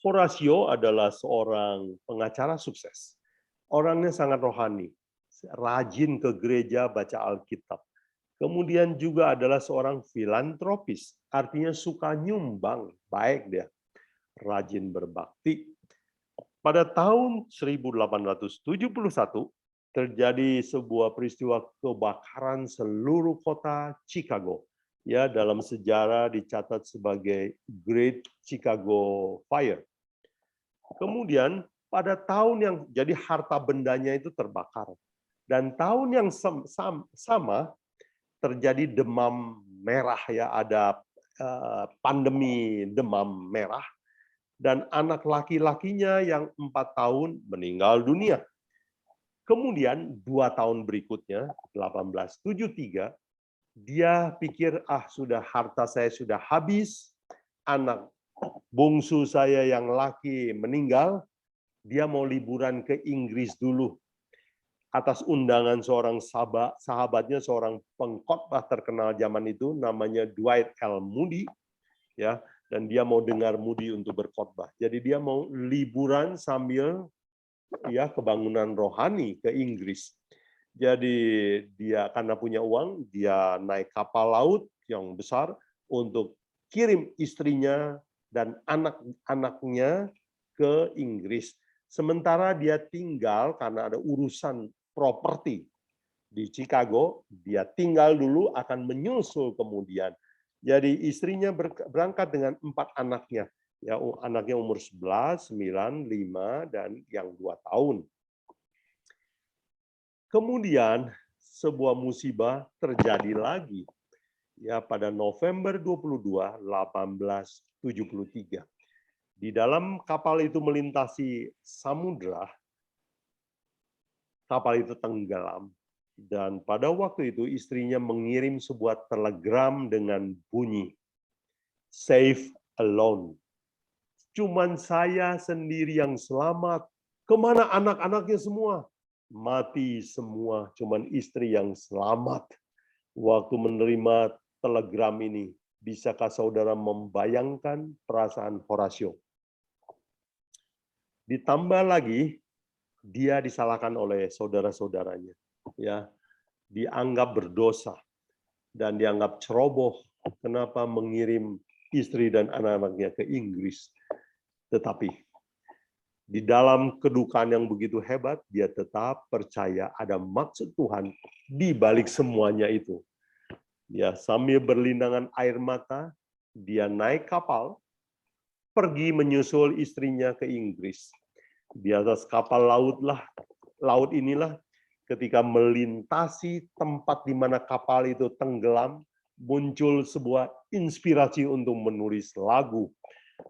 Horatio adalah seorang pengacara sukses. Orangnya sangat rohani, rajin ke gereja baca Alkitab. Kemudian juga adalah seorang filantropis, artinya suka nyumbang, baik dia. Rajin berbakti. Pada tahun 1871 terjadi sebuah peristiwa kebakaran seluruh kota Chicago. Ya, dalam sejarah dicatat sebagai Great Chicago Fire. Kemudian pada tahun yang jadi harta bendanya itu terbakar. Dan tahun yang sama terjadi demam merah, ya, ada pandemi demam merah. Dan anak laki-lakinya yang 4 tahun meninggal dunia. Kemudian 2 tahun berikutnya, 1873, dia pikir, sudah, harta saya sudah habis, anak bungsu saya yang laki meninggal, dia mau liburan ke Inggris dulu. Atas undangan seorang sahabatnya, seorang pengkhotbah terkenal zaman itu, namanya Dwight L. Moody, ya. Dan dia mau dengar Moody untuk berkhotbah. Jadi dia mau liburan sambil, ya, kebangunan rohani ke Inggris. Jadi dia karena punya uang, dia naik kapal laut yang besar untuk kirim istrinya dan anak-anaknya ke Inggris. Sementara dia tinggal karena ada urusan properti di Chicago, dia tinggal dulu, akan menyusul kemudian. Jadi istrinya berangkat dengan 4 anaknya. Ya, anaknya umur 11, 9, 5, dan yang 2 tahun. Kemudian sebuah musibah terjadi lagi. Ya, pada November 22, 1873. Di dalam kapal itu melintasi samudra, kapal itu tenggelam. Dan pada waktu itu istrinya mengirim sebuah telegram dengan bunyi, "Safe alone." Cuman saya sendiri yang selamat. Kemana anak-anaknya semua? Mati semua, cuman istri yang selamat. Waktu menerima telegram ini, bisakah saudara membayangkan perasaan Horatio? Ditambah lagi, dia disalahkan oleh saudara-saudaranya. Ya, dianggap berdosa dan dianggap ceroboh. Kenapa mengirim istri dan anak-anaknya ke Inggris? Tetapi Di dalam kedukaan yang begitu hebat, dia tetap percaya ada maksud Tuhan di balik semuanya itu. Ya, sambil berlindangan air mata, dia naik kapal, pergi menyusul istrinya ke Inggris. Di atas kapal laut inilah ketika melintasi tempat di mana kapal itu tenggelam, muncul sebuah inspirasi untuk menulis lagu.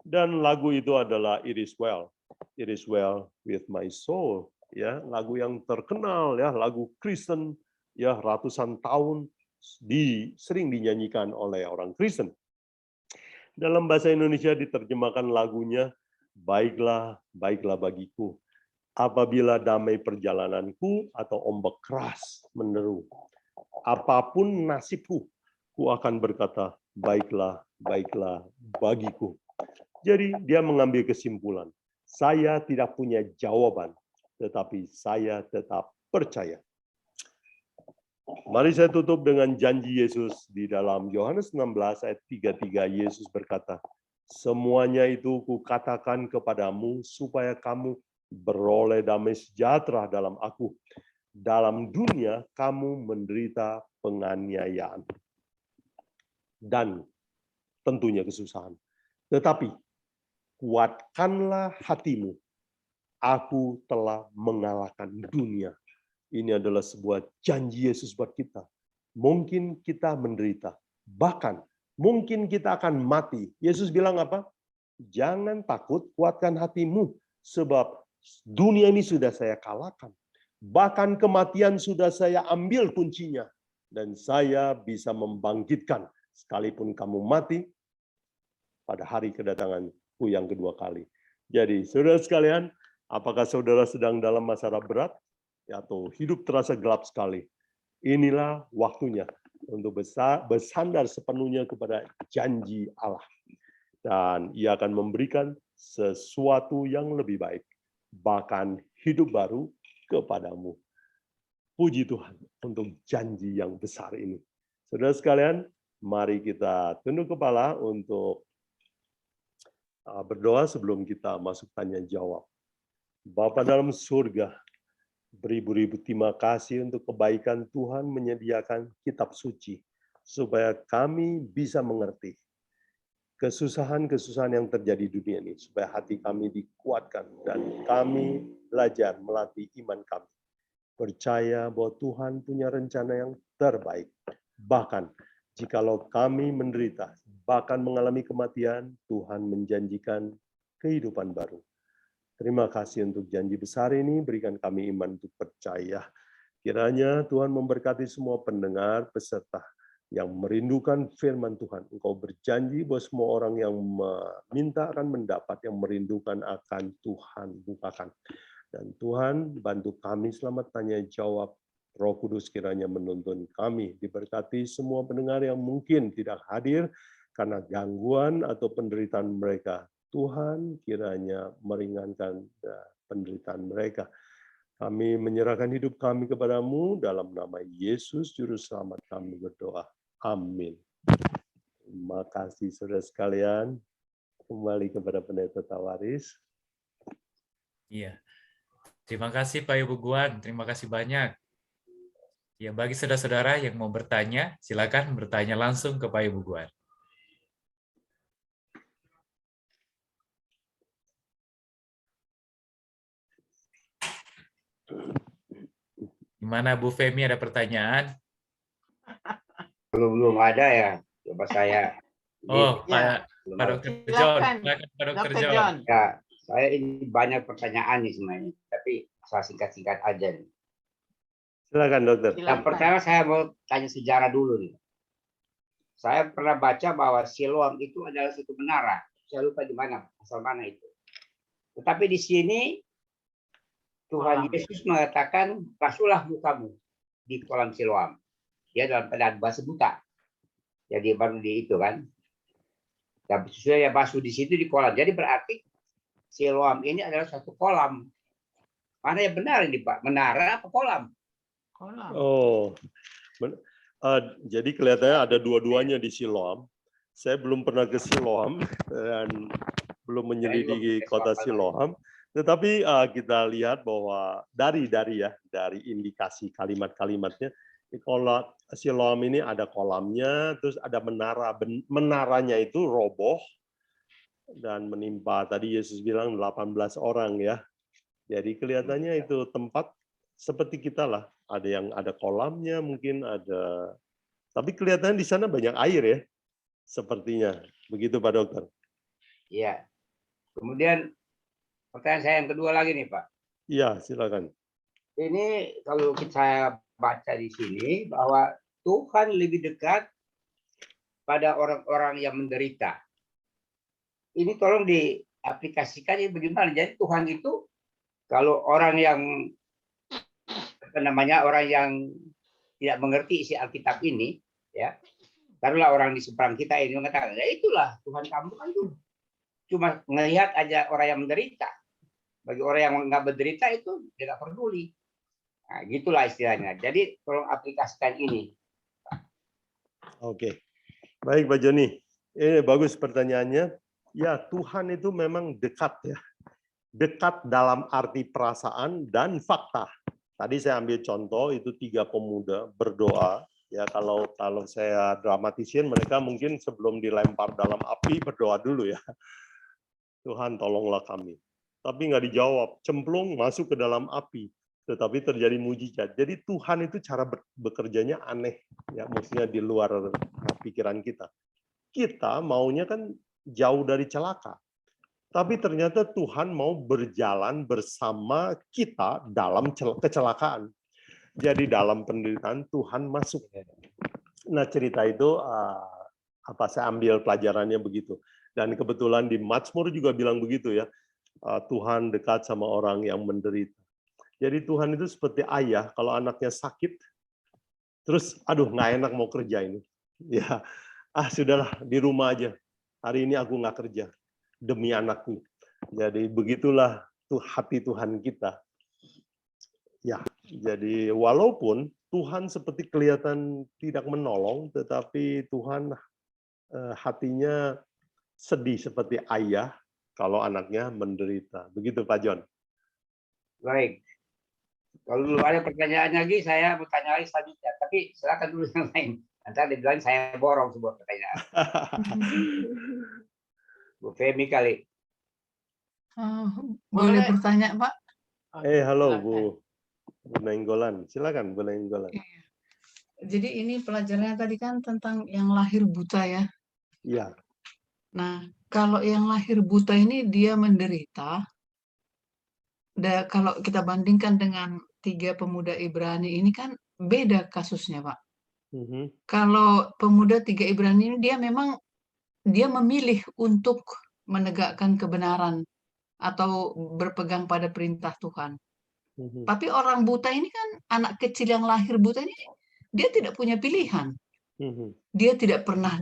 Dan lagu itu adalah It Is Well. It Is Well With My Soul. Ya, lagu yang terkenal, ya, lagu Kristen, ya, ratusan tahun sering dinyanyikan oleh orang Kristen. Dalam bahasa Indonesia diterjemahkan lagunya, baiklah, baiklah bagiku. Apabila damai perjalananku atau ombak keras meneru. Apapun nasibku, ku akan berkata, baiklah, baiklah bagiku. Jadi dia mengambil kesimpulan, saya tidak punya jawaban, tetapi saya tetap percaya. Mari saya tutup dengan janji Yesus di dalam Yohanes 16 ayat 33. Yesus berkata, semuanya itu kukatakan kepadamu supaya kamu beroleh damai sejahtera dalam aku. Dalam dunia kamu menderita penganiayaan dan tentunya kesusahan. Tetapi kuatkanlah hatimu. Aku telah mengalahkan dunia. Ini adalah sebuah janji Yesus buat kita. Mungkin kita menderita, bahkan mungkin kita akan mati. Yesus bilang apa? Jangan takut, kuatkan hatimu, sebab dunia ini sudah saya kalahkan. Bahkan kematian sudah saya ambil kuncinya. Dan saya bisa membangkitkan, sekalipun kamu mati, pada hari kedatanganku yang kedua kali. Jadi, saudara sekalian, apakah saudara sedang dalam masalah berat? Atau hidup terasa gelap sekali, inilah waktunya untuk bersandar sepenuhnya kepada janji Allah. Dan Ia akan memberikan sesuatu yang lebih baik, bahkan hidup baru kepadamu. Puji Tuhan untuk janji yang besar ini. Saudara sekalian, mari kita tunduk kepala untuk berdoa sebelum kita masuk tanya jawab. Bapa dalam surga, beribu-ribu terima kasih untuk kebaikan Tuhan menyediakan kitab suci, supaya kami bisa mengerti kesusahan-kesusahan yang terjadi di dunia ini, supaya hati kami dikuatkan, dan kami belajar melatih iman kami. Percaya bahwa Tuhan punya rencana yang terbaik. Bahkan, jikalau kami menderita, bahkan mengalami kematian, Tuhan menjanjikan kehidupan baru. Terima kasih untuk janji besar ini, berikan kami iman untuk percaya. Kiranya Tuhan memberkati semua pendengar, peserta yang merindukan firman Tuhan. Engkau berjanji bahwa semua orang yang meminta akan mendapat, yang merindukan akan Tuhan bukakan. Dan Tuhan bantu kami selamat tanya jawab. Roh Kudus kiranya menuntun kami. Diberkati semua pendengar yang mungkin tidak hadir karena gangguan atau penderitaan mereka. Tuhan kiranya meringankan penderitaan mereka. Kami menyerahkan hidup kami kepadamu dalam nama Yesus Juru Selamat kami berdoa. Amin. Terima kasih saudara sekalian. Kembali kepada Pendeta Tawaris. Iya. Terima kasih Pak Ibu Guan. Terima kasih banyak. Ya, bagi saudara-saudara yang mau bertanya, silakan bertanya langsung ke Pak Ibu Guan. Gimana Bu Femi, ada pertanyaan? Belum ada ya, coba saya. Oh, Ya. Pak Dr. John. Silakan, Pak Dr. Dr. John. John. Ya, saya ini banyak pertanyaan nih semuanya, tapi saya singkat-singkat aja nih. Silakan dokter. Yang pertama saya mau tanya sejarah dulu nih. Saya pernah baca bahwa Siloam itu adalah satu menara. Saya lupa di mana, asal mana itu. Tetapi di sini Tuhan Yesus mengatakan, basuhlah mukamu di kolam Siloam. Dia dalam keadaan bahasa buta. Jadi baru di itu kan. Tapi saya basuh di situ di kolam. Jadi berarti Siloam ini adalah satu kolam. Mana yang benar ini Pak? Menara apa kolam? Kolam. Oh, jadi kelihatannya ada dua-duanya di Siloam. Saya belum pernah ke Siloam dan belum menyelidiki kota Siloam. Tetapi kita lihat bahwa dari indikasi kalimat-kalimatnya, kalau Siloam ini ada kolamnya, terus ada menaranya itu roboh dan menimpa, tadi Yesus bilang 18 orang ya. Jadi kelihatannya itu tempat seperti kita lah, ada yang ada kolamnya, mungkin ada, tapi kelihatannya di sana banyak air ya, sepertinya. Begitu Pak Dokter. Iya. Kemudian pertanyaan saya yang kedua lagi nih Pak. Iya, silakan. Ini kalau kita baca di sini bahwa Tuhan lebih dekat pada orang-orang yang menderita. Ini tolong diaplikasikan ya bagaimana. Jadi Tuhan itu kalau orang yang orang yang tidak mengerti isi Alkitab ini, ya, taruhlah orang di seberang kita ini mengatakan, ya itulah Tuhan kamu kan tuh cuma melihat aja orang yang menderita. Bagi orang yang nggak menderita itu tidak peduli. Nah, gitulah istilahnya. Jadi tolong aplikasikan ini. Oke, baik Pak Joni. Ini bagus pertanyaannya. Ya, Tuhan itu memang dekat ya. Dekat dalam arti perasaan dan fakta. Tadi saya ambil contoh itu 3 pemuda berdoa. Ya, kalau saya dramatisir, mereka mungkin sebelum dilempar dalam api berdoa dulu ya. Tuhan tolonglah kami. Tapi nggak dijawab, cemplung masuk ke dalam api. Tetapi terjadi mujizat. Jadi Tuhan itu cara bekerjanya aneh, ya, maksudnya di luar pikiran kita. Kita maunya kan jauh dari celaka. Tapi ternyata Tuhan mau berjalan bersama kita dalam kecelakaan. Jadi dalam penderitaan Tuhan masuk. Nah cerita itu saya ambil pelajarannya begitu. Dan kebetulan di Mazmur juga bilang begitu ya. Tuhan dekat sama orang yang menderita. Jadi Tuhan itu seperti ayah kalau anaknya sakit, terus aduh nggak enak mau kerja ini. Ya, sudahlah di rumah aja. Hari ini aku nggak kerja demi anakku. Jadi begitulah tuh hati Tuhan kita. Ya, jadi walaupun Tuhan seperti kelihatan tidak menolong, tetapi Tuhan hatinya sedih seperti ayah kalau anaknya menderita. Begitu Pak John. Baik. Kalau dulu ada pertanyaan lagi, saya bertanya lagi selanjutnya. Tapi silakan dulu yang lain. Nanti ada bilang saya borong sebuah pertanyaan. Bu Femi kali. Boleh bertanya, Pak? Halo Bu Nainggolan. Silakan Bu Nainggolan. Jadi ini pelajarannya tadi kan tentang yang lahir buta ya. Iya. Nah, kalau yang lahir buta ini dia menderita. Kalau kita bandingkan dengan 3 pemuda Ibrani ini kan beda kasusnya, Pak. Kalau pemuda 3 Ibrani ini dia memang memilih untuk menegakkan kebenaran atau berpegang pada perintah Tuhan. Tapi orang buta ini kan, anak kecil yang lahir buta ini, dia tidak punya pilihan. Dia tidak pernah,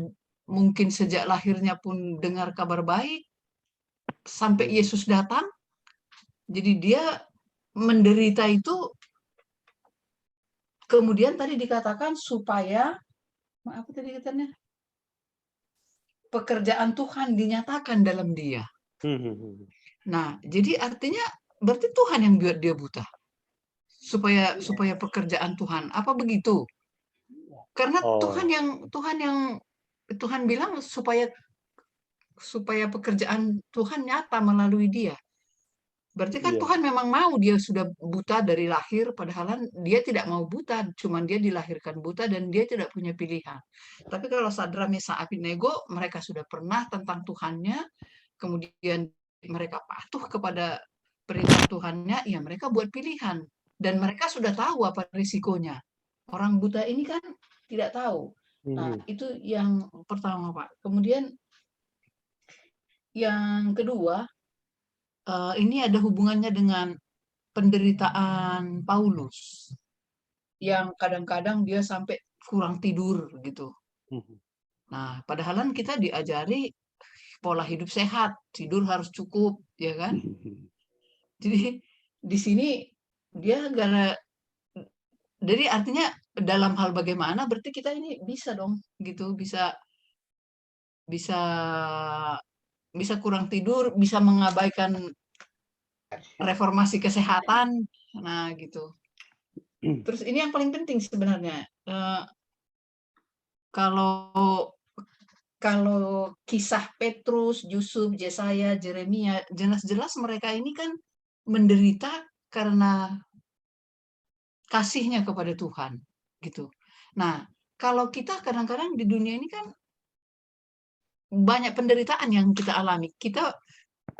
mungkin sejak lahirnya pun dengar kabar baik, sampai Yesus datang. Jadi dia menderita itu, kemudian tadi dikatakan supaya, apa tadi katanya? Pekerjaan Tuhan dinyatakan dalam dia. Nah, jadi artinya berarti Tuhan yang buat dia buta. Supaya pekerjaan Tuhan, apa begitu? Karena Tuhan bilang supaya pekerjaan Tuhan nyata melalui dia. Berarti kan Tuhan memang mau dia sudah buta dari lahir, padahal dia tidak mau buta, cuman dia dilahirkan buta dan dia tidak punya pilihan. Tapi kalau Sadra, Mesakh, Abednego, mereka sudah pernah tentang Tuhannya, kemudian mereka patuh kepada perintah Tuhannya, ya mereka buat pilihan. Dan mereka sudah tahu apa risikonya. Orang buta ini kan tidak tahu. Nah, itu yang pertama, Pak. Kemudian yang kedua, ini ada hubungannya dengan penderitaan Paulus. Yang kadang-kadang dia sampai kurang tidur gitu. Nah, padahalan kita diajari pola hidup sehat, tidur harus cukup, ya kan? Jadi di sini dia jadi artinya dalam hal bagaimana berarti kita ini bisa dong gitu, bisa kurang tidur, bisa mengabaikan reformasi kesehatan, nah gitu. Terus ini yang paling penting sebenarnya, kalau kisah Petrus, Yusuf, Yesaya, Yeremia, jelas-jelas mereka ini kan menderita karena kasihnya kepada Tuhan, gitu. Nah, kalau kita kadang-kadang di dunia ini kan banyak penderitaan yang kita alami. Kita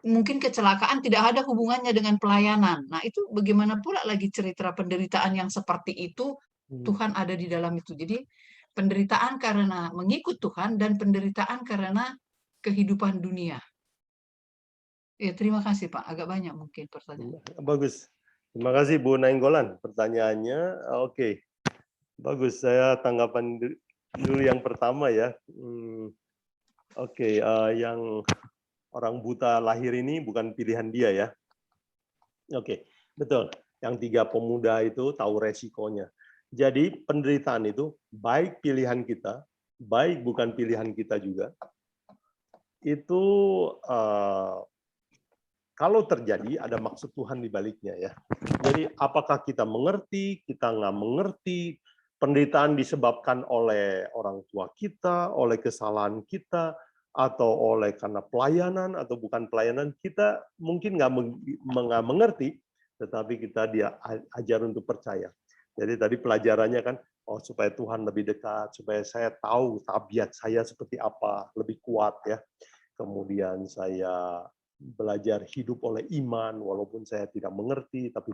mungkin kecelakaan tidak ada hubungannya dengan pelayanan. Nah, itu bagaimana pula lagi cerita penderitaan yang seperti itu, Tuhan ada di dalam itu. Jadi, penderitaan karena mengikut Tuhan dan penderitaan karena kehidupan dunia. Ya, terima kasih Pak. Agak banyak mungkin pertanyaan. Bagus. Terima kasih Bu Nainggolan. Pertanyaannya, oke. Bagus. Saya tanggapan dulu yang pertama ya. Oke, yang orang buta lahir ini bukan pilihan dia ya. Oke, betul. Yang 3 pemuda itu tahu resikonya. Jadi penderitaan itu baik pilihan kita, baik bukan pilihan kita juga. Itu kalau terjadi ada maksud Tuhan di baliknya ya. Jadi apakah kita mengerti, kita nggak mengerti, penderitaan disebabkan oleh orang tua kita, oleh kesalahan kita, atau oleh karena pelayanan atau bukan pelayanan, kita mungkin nggak mengerti, tetapi kita diajar untuk percaya. Jadi tadi pelajarannya kan, oh supaya Tuhan lebih dekat, supaya saya tahu tabiat saya seperti apa, lebih kuat ya. Kemudian saya belajar hidup oleh iman, walaupun saya tidak mengerti, tapi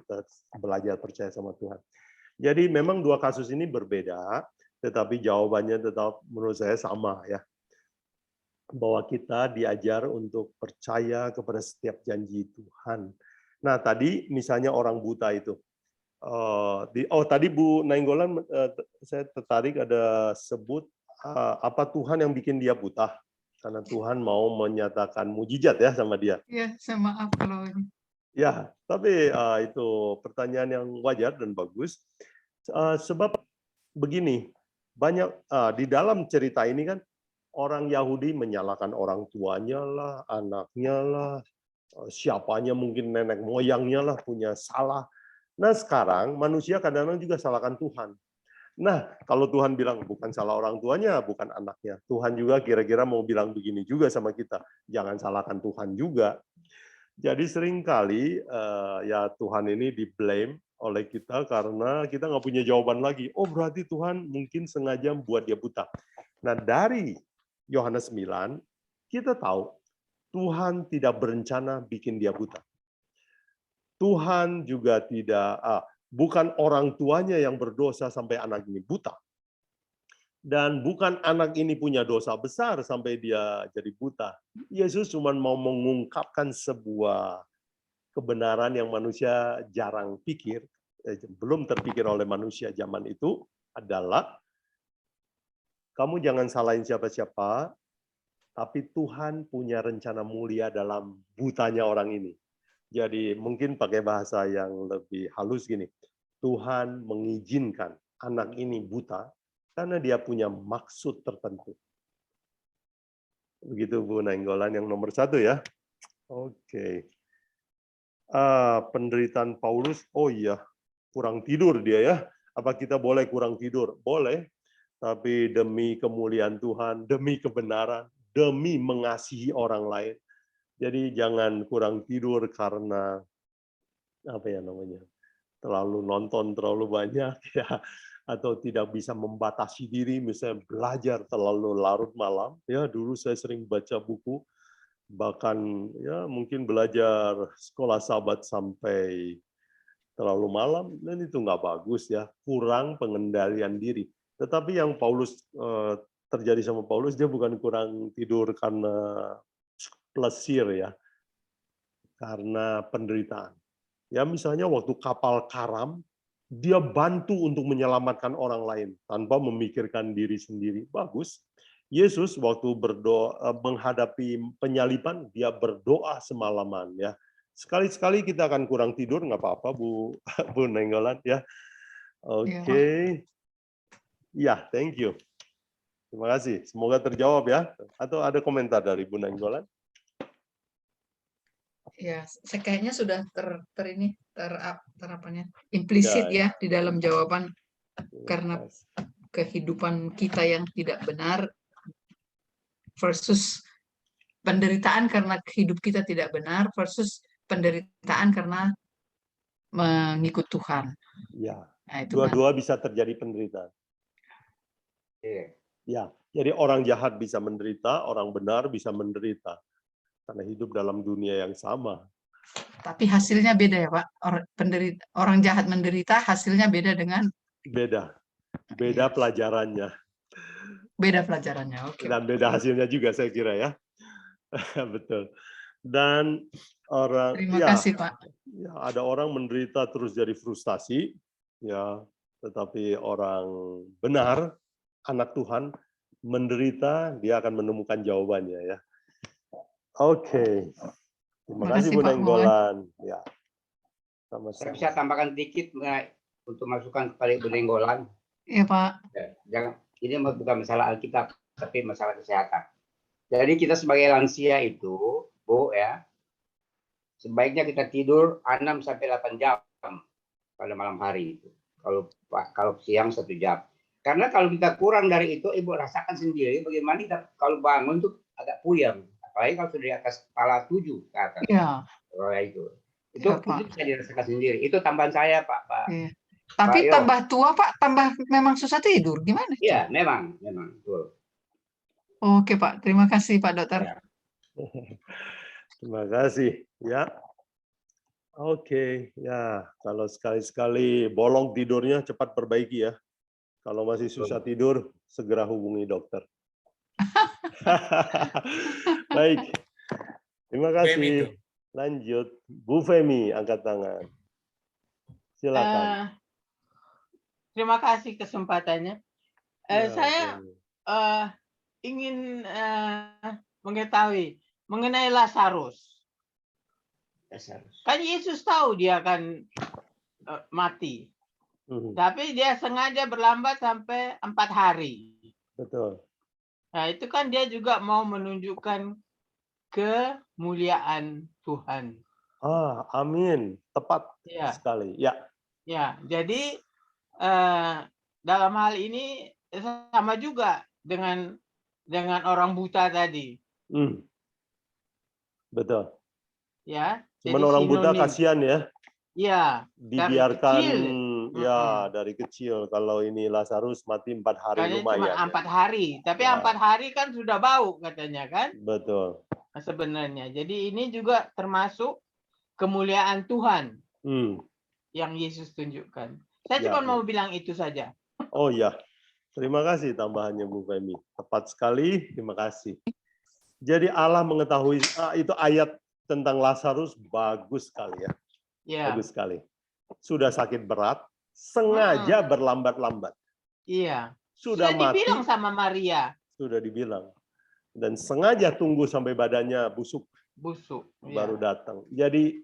belajar percaya sama Tuhan. Jadi memang 2 kasus ini berbeda, tetapi jawabannya tetap menurut saya sama ya. Bahwa kita diajar untuk percaya kepada setiap janji Tuhan. Nah tadi misalnya orang buta itu, tadi Bu Nainggolan saya tertarik ada sebut apa Tuhan yang bikin dia buta, karena Tuhan mau menyatakan mujizat ya sama dia. Ya, saya maaf kalau ini. Ya, tapi itu pertanyaan yang wajar dan bagus. Sebab begini, banyak di dalam cerita ini kan orang Yahudi menyalahkan orang tuanya lah, anaknya lah, siapanya mungkin nenek moyangnya lah punya salah. Nah sekarang manusia kadang-kadang juga salahkan Tuhan. Nah kalau Tuhan bilang bukan salah orang tuanya, bukan anaknya, Tuhan juga kira-kira mau bilang begini juga sama kita, jangan salahkan Tuhan juga. Jadi seringkali ya Tuhan ini di-blame oleh kita karena kita nggak punya jawaban lagi. Oh berarti Tuhan mungkin sengaja buat dia buta. Nah dari Yohanes 9, kita tahu Tuhan tidak berencana bikin dia buta. Tuhan juga bukan orang tuanya yang berdosa sampai anak ini buta. Dan bukan anak ini punya dosa besar sampai dia jadi buta. Yesus cuma mau mengungkapkan sebuah kebenaran yang manusia jarang pikir, belum terpikir oleh manusia zaman itu, adalah kamu jangan salahin siapa-siapa, tapi Tuhan punya rencana mulia dalam butanya orang ini. Jadi mungkin pakai bahasa yang lebih halus gini, Tuhan mengizinkan anak ini buta karena dia punya maksud tertentu. Begitu Bu Nainggolan yang nomor 1 ya. Oke. Penderitaan Paulus, oh iya, kurang tidur dia ya. Apa kita boleh kurang tidur? Boleh, tapi demi kemuliaan Tuhan, demi kebenaran, demi mengasihi orang lain. Jadi jangan kurang tidur karena apa ya namanya, terlalu nonton terlalu banyak ya, atau tidak bisa membatasi diri, misalnya belajar terlalu larut malam. Ya dulu saya sering baca buku, bahkan ya mungkin belajar sekolah sahabat sampai terlalu malam, dan itu nggak bagus ya, kurang pengendalian diri. Tetapi yang Paulus terjadi sama Paulus, dia bukan kurang tidur karena plesir ya, karena penderitaan. Ya misalnya waktu kapal karam, dia bantu untuk menyelamatkan orang lain tanpa memikirkan diri sendiri. Bagus. Yesus waktu berdoa menghadapi penyaliban, dia berdoa semalaman ya. Sekali-sekali kita akan kurang tidur, nggak apa-apa Bu Nainggolan ya. Oke. Ya, thank you. Terima kasih. Semoga terjawab ya. Atau ada komentar dari Bu Nainggolan? Ya, kayaknya sudah implisit Ya, ya di dalam jawaban karena yes. kehidupan kita yang tidak benar versus penderitaan karena hidup kita tidak benar versus penderitaan karena mengikut Tuhan. Ya, Nah, itu kan. dua-dua bisa terjadi penderitaan. Iya. Ya, jadi orang jahat bisa menderita, orang benar bisa menderita karena hidup dalam dunia yang sama. Tapi hasilnya beda ya Pak. Orang jahat menderita hasilnya beda dengan Beda Iya. pelajarannya Beda pelajarannya. Oke. dan beda hasilnya juga saya kira ya. Betul. Dan orang Terima kasih Pak. ya ada orang menderita terus jadi frustasi ya, tetapi orang benar anak Tuhan menderita dia akan menemukan jawabannya ya. Oke. Terima kasih Bu Pak Nenggolan. Ya. Saya Sama-sama. bisa tambahkan sedikit untuk masukan kepada Ibu Nenggolan. Iya Pak. Jangan, ini bukan masalah Alkitab, tapi masalah kesehatan. Jadi kita sebagai lansia itu, Bu ya, sebaiknya kita tidur 6 sampai 8 jam pada malam hari itu. Kalau siang 1 jam. Karena kalau kita kurang dari itu, Ibu rasakan sendiri bagaimana kita kalau bangun tuh agak puyeng. Apalagi kalau sudah di atas kepala 7 ke atas. Iya. Itu bisa dirasakan sendiri. Itu tambahan saya, Pak. Iya. Tapi Pak tambah tua, Pak, tambah memang susah tidur. Gimana? Iya, memang. Betul. Oke, Pak. Terima kasih, Pak Dokter. Ya. Terima kasih. Ya. Oke. Ya, kalau sekali-sekali bolong tidurnya cepat perbaiki ya. Kalau masih susah tidur, segera hubungi dokter. Baik. Terima kasih. Lanjut. Bu Femi, angkat tangan. Silakan. Terima kasih kesempatannya. Saya ingin mengetahui mengenai Lazarus. Kan Yesus tahu dia akan mati. Tapi dia sengaja berlambat sampai 4 hari. Betul. Nah, itu kan dia juga mau menunjukkan kemuliaan Tuhan. Amin. Tepat sekali. Ya. Ya, jadi dalam hal ini sama juga dengan orang buta tadi. Betul. Ya. Cuman orang buta kasihan ya. Iya. Dibiarkan dari kecil. Kalau ini Lazarus mati 4 hari lumayan. Cuma 4 hari. Tapi 4 hari kan sudah bau katanya kan. Betul. Sebenarnya. Jadi ini juga termasuk kemuliaan Tuhan yang Yesus tunjukkan. Saya cuma mau bilang itu saja. Oh ya, terima kasih tambahannya Bu Femi. Tepat sekali, terima kasih. Jadi Allah mengetahui, itu ayat tentang Lazarus bagus sekali ya. Bagus sekali. Sudah sakit berat, sengaja berlambat-lambat. Iya. Sudah mati. Dibilang sama Maria. Sudah dibilang. Dan sengaja tunggu sampai badannya busuk. Baru datang. Jadi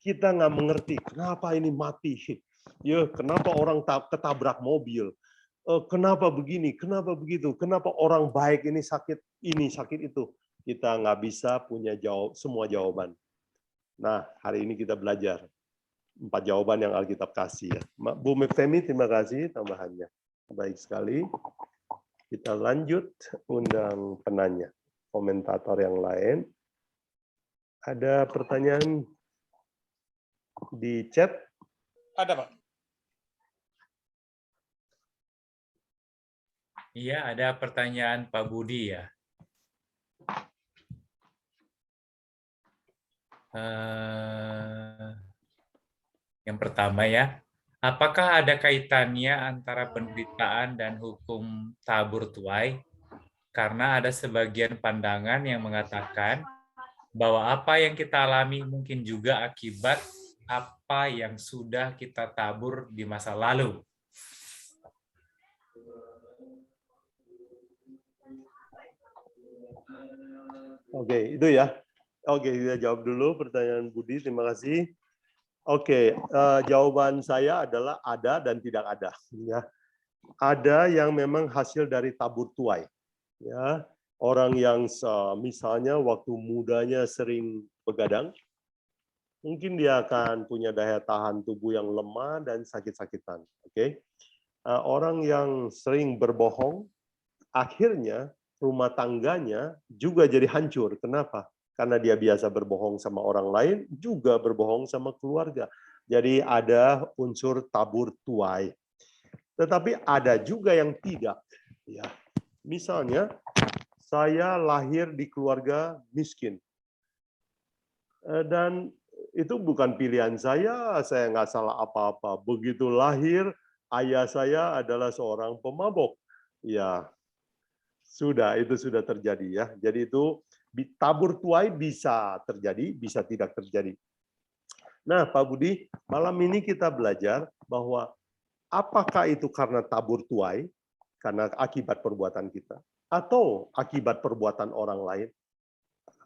kita nggak mengerti kenapa ini mati. Ya, kenapa orang ketabrak mobil? Kenapa begini? Kenapa begitu? Kenapa orang baik ini, sakit itu? Kita nggak bisa punya semua jawaban. Nah, hari ini kita belajar 4 jawaban yang Alkitab kasih ya. Bu Femi, terima kasih tambahannya. Baik sekali. Kita lanjut undang penanya, komentator yang lain. Ada pertanyaan di chat? Ada, Pak. Iya, ada pertanyaan Pak Budi ya. Yang pertama ya, apakah ada kaitannya antara penderitaan dan hukum tabur tuai? Karena ada sebagian pandangan yang mengatakan bahwa apa yang kita alami mungkin juga akibat apa yang sudah kita tabur di masa lalu. Oke, itu ya. Oke, kita jawab dulu pertanyaan Budi. Terima kasih. Oke, jawaban saya adalah ada dan tidak ada. Ya, ada yang memang hasil dari tabur tuai. Ya, orang yang misalnya waktu mudanya sering begadang, mungkin dia akan punya daya tahan tubuh yang lemah dan sakit-sakitan. Oke, orang yang sering berbohong, akhirnya rumah tangganya juga jadi hancur. Kenapa? Karena dia biasa berbohong sama orang lain, juga berbohong sama keluarga. Jadi ada unsur tabur tuai. Tetapi ada juga yang tidak. Ya, misalnya saya lahir di keluarga miskin. Dan itu bukan pilihan saya nggak salah apa-apa. Begitu lahir, ayah saya adalah seorang pemabok. Ya, itu sudah terjadi ya. Jadi itu tabur tuai bisa terjadi, bisa tidak terjadi. Nah, Pak Budi, malam ini kita belajar bahwa apakah itu karena tabur tuai, karena akibat perbuatan kita, atau akibat perbuatan orang lain.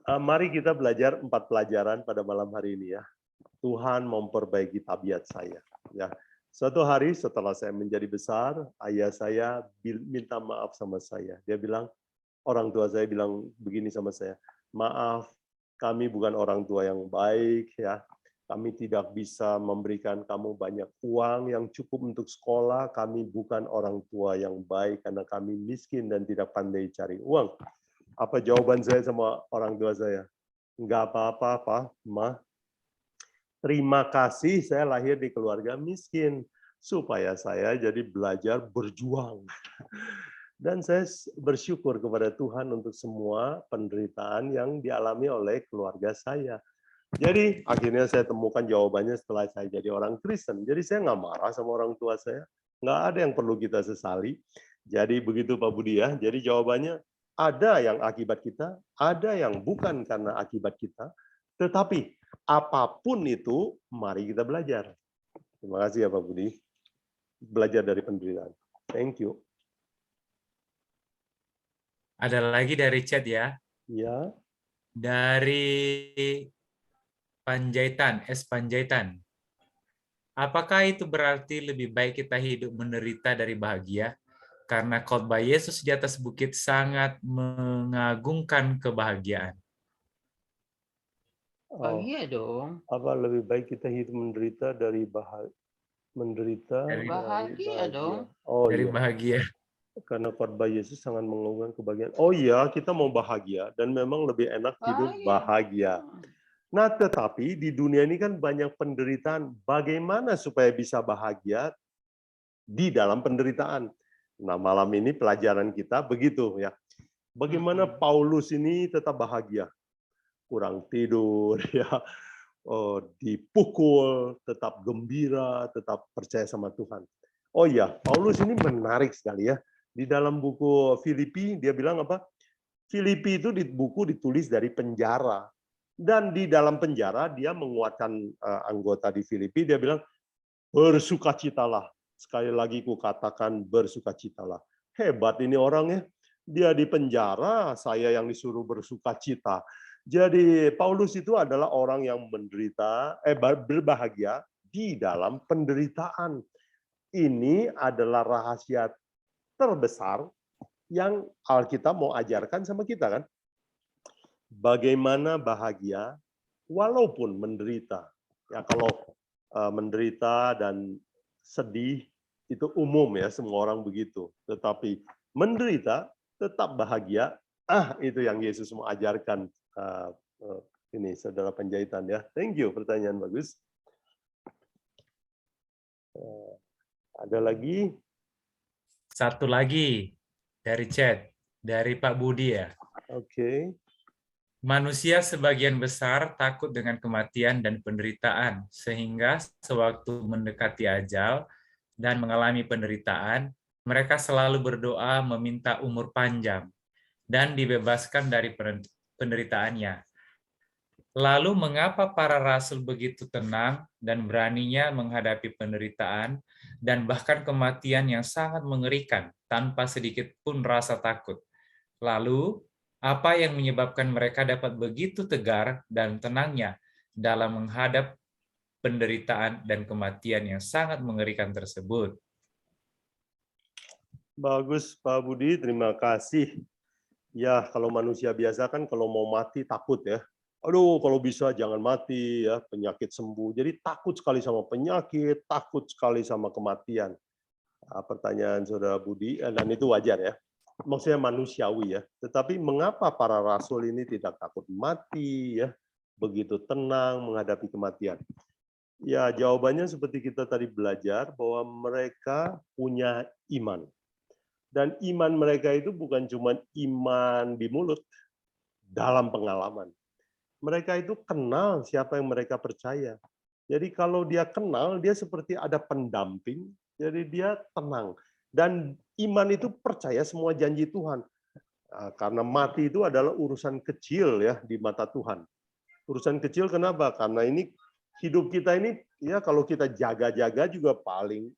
Mari kita belajar 4 pelajaran pada malam hari ini ya. Tuhan memperbaiki tabiat saya. Ya, suatu hari setelah saya menjadi besar, ayah saya minta maaf sama saya. Dia bilang, orang tua saya bilang begini sama saya, maaf, kami bukan orang tua yang baik ya. Kami tidak bisa memberikan kamu banyak uang yang cukup untuk sekolah. Kami bukan orang tua yang baik karena kami miskin dan tidak pandai cari uang. Apa jawaban saya sama orang tua saya? Enggak apa-apa, Pak, Ma. Terima kasih saya lahir di keluarga miskin supaya saya jadi belajar berjuang. Dan saya bersyukur kepada Tuhan untuk semua penderitaan yang dialami oleh keluarga saya. Jadi akhirnya saya temukan jawabannya setelah saya jadi orang Kristen. Jadi saya nggak marah sama orang tua saya. Nggak ada yang perlu kita sesali. Jadi begitu Pak Budi ya. Jadi jawabannya ada yang akibat kita, ada yang bukan karena akibat kita. Tetapi apapun itu, mari kita belajar. Terima kasih ya Pak Budi. Belajar dari penderitaan. Thank you. Ada lagi dari chat ya. Ya. Dari Panjaitan, S. Panjaitan. Apakah itu berarti lebih baik kita hidup menderita dari bahagia? Karena khotbah Yesus di atas bukit sangat mengagungkan kebahagiaan. Bahagia dong. Apa lebih baik kita hidup menderita dari menderita Dari bahagia dong. Oh dari iya. bahagia. Karena khotbah Yesus sangat mengagungkan kebahagiaan. Oh iya, kita mau bahagia dan memang lebih enak hidup bahagia. Nah, tetapi di dunia ini kan banyak penderitaan. Bagaimana supaya bisa bahagia di dalam penderitaan? Nah, malam ini pelajaran kita begitu ya. Bagaimana Paulus ini tetap bahagia? Kurang tidur ya. Dipukul, tetap gembira, tetap percaya sama Tuhan. Oh iya, Paulus ini menarik sekali ya. Di dalam buku Filipi dia bilang apa? Filipi itu buku ditulis dari penjara. Dan di dalam penjara dia menguatkan anggota di Filipi, dia bilang bersukacitalah. Sekali lagi ku katakan bersukacitalah. Hebat ini orangnya. Dia di penjara, saya yang disuruh bersukacita. Jadi Paulus itu adalah orang yang berbahagia di dalam penderitaan. Ini adalah rahasia terbesar yang Alkitab mau ajarkan sama kita kan. Bagaimana bahagia walaupun menderita. Ya kalau menderita dan sedih itu umum ya, semua orang begitu. Tetapi menderita tetap bahagia. Itu yang Yesus mau ajarkan. Ini saudara Panjaitan ya. Thank you, pertanyaan bagus. Ada lagi? Satu lagi dari chat dari Pak Budi ya. Oke. Manusia sebagian besar takut dengan kematian dan penderitaan, sehingga sewaktu mendekati ajal dan mengalami penderitaan, mereka selalu berdoa meminta umur panjang dan dibebaskan dari penderitaannya. Lalu mengapa para rasul begitu tenang dan beraninya menghadapi penderitaan dan bahkan kematian yang sangat mengerikan tanpa sedikit pun rasa takut? Lalu, apa yang menyebabkan mereka dapat begitu tegar dan tenangnya dalam menghadap penderitaan dan kematian yang sangat mengerikan tersebut? Bagus, Pak Budi. Terima kasih. Ya, kalau manusia biasa kan kalau mau mati takut ya. aduh kalau bisa jangan mati ya, penyakit sembuh. Jadi takut sekali sama penyakit, takut sekali sama kematian. Pertanyaan Saudara Budi, dan itu wajar ya. Maksudnya manusiawi ya. Tetapi mengapa para rasul ini tidak takut mati ya, begitu tenang menghadapi kematian? Ya, jawabannya seperti kita tadi belajar bahwa mereka punya iman. Dan iman mereka itu bukan cuma iman di mulut, dalam pengalaman. Mereka itu kenal siapa yang mereka percaya. Jadi kalau dia kenal, dia seperti ada pendamping, jadi dia tenang. Dan iman itu percaya semua janji Tuhan. Karena mati itu adalah urusan kecil ya di mata Tuhan. Urusan kecil kenapa? Karena ini hidup kita ini ya kalau kita jaga-jaga juga paling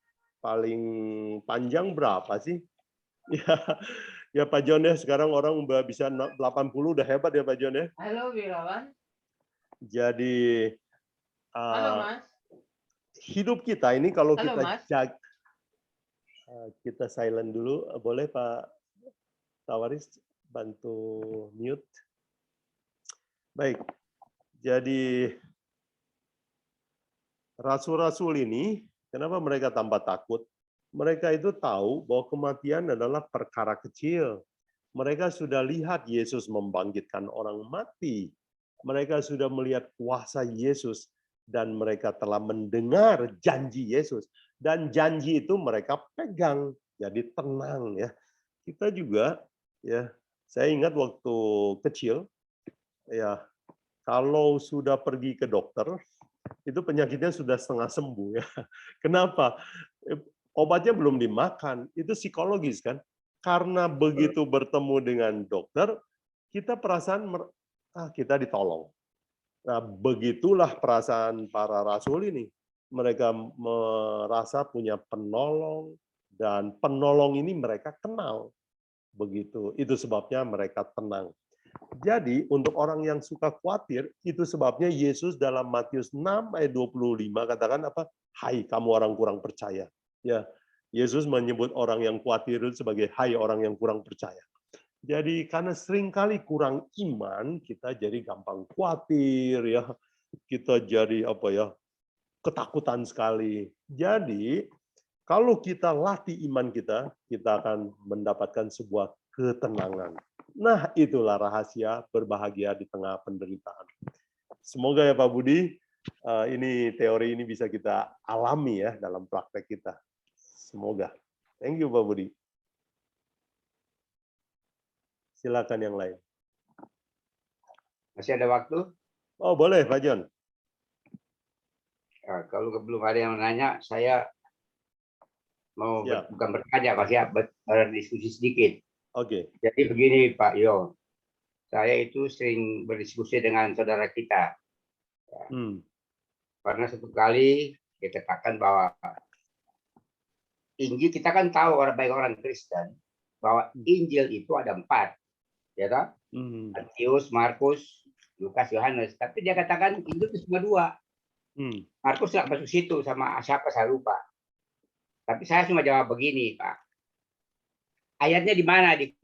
panjang berapa sih? Ya Pak John ya, sekarang orang udah bisa 80 udah hebat ya Pak John ya. Halo Wirawan. Jadi Halo Mas. hidup kita ini kalau Halo, kita Mas. jaga, kita silent dulu, boleh Pak Tawaris bantu mute. Baik, jadi rasul-rasul ini, kenapa mereka tanpa takut? Mereka itu tahu bahwa kematian adalah perkara kecil. Mereka sudah lihat Yesus membangkitkan orang mati. Mereka sudah melihat kuasa Yesus dan mereka telah mendengar janji Yesus. Dan janji itu mereka pegang. Jadi tenang ya. Kita juga ya, saya ingat waktu kecil ya, kalau sudah pergi ke dokter itu penyakitnya sudah setengah sembuh ya. Kenapa? Obatnya belum dimakan, itu psikologis kan? Karena begitu bertemu dengan dokter, kita perasaan kita ditolong. Nah, begitulah perasaan para rasul ini. Mereka merasa punya penolong, dan penolong ini mereka kenal. Begitu. Itu sebabnya mereka tenang. Jadi, untuk orang yang suka khawatir, itu sebabnya Yesus dalam Matius 6 ayat 25 katakan apa? Hai kamu orang kurang percaya. Ya, Yesus menyebut orang yang khawatir itu sebagai hai orang yang kurang percaya. Jadi karena seringkali kurang iman, kita jadi gampang khawatir ya. Kita jadi apa ya? Ketakutan sekali. Jadi kalau kita latih iman kita, kita akan mendapatkan sebuah ketenangan. Nah, itulah rahasia berbahagia di tengah penderitaan. Semoga ya Pak Budi, ini teori ini bisa kita alami ya dalam praktek kita. Semoga. Thank you Pak Budi. Silakan yang lain. Masih ada waktu? Oh boleh Pak John. Nah, kalau belum ada yang menanya, saya mau Siap. bukan bertanya, Pak, ya, berdiskusi sedikit. Oke. Jadi begini Pak Yo, saya itu sering berdiskusi dengan saudara kita. Karena satu kali dikatakan bahwa Injil, kita kan tahu orang baik orang Kristen bahwa Injil itu ada 4, ya kan? Matius, Markus, Lukas, Yohanes. Tapi dia katakan Injil itu cuma 2. Markus nggak masuk situ, sama siapa saya lupa. Tapi saya cuma jawab begini, Pak. Ayatnya di mana di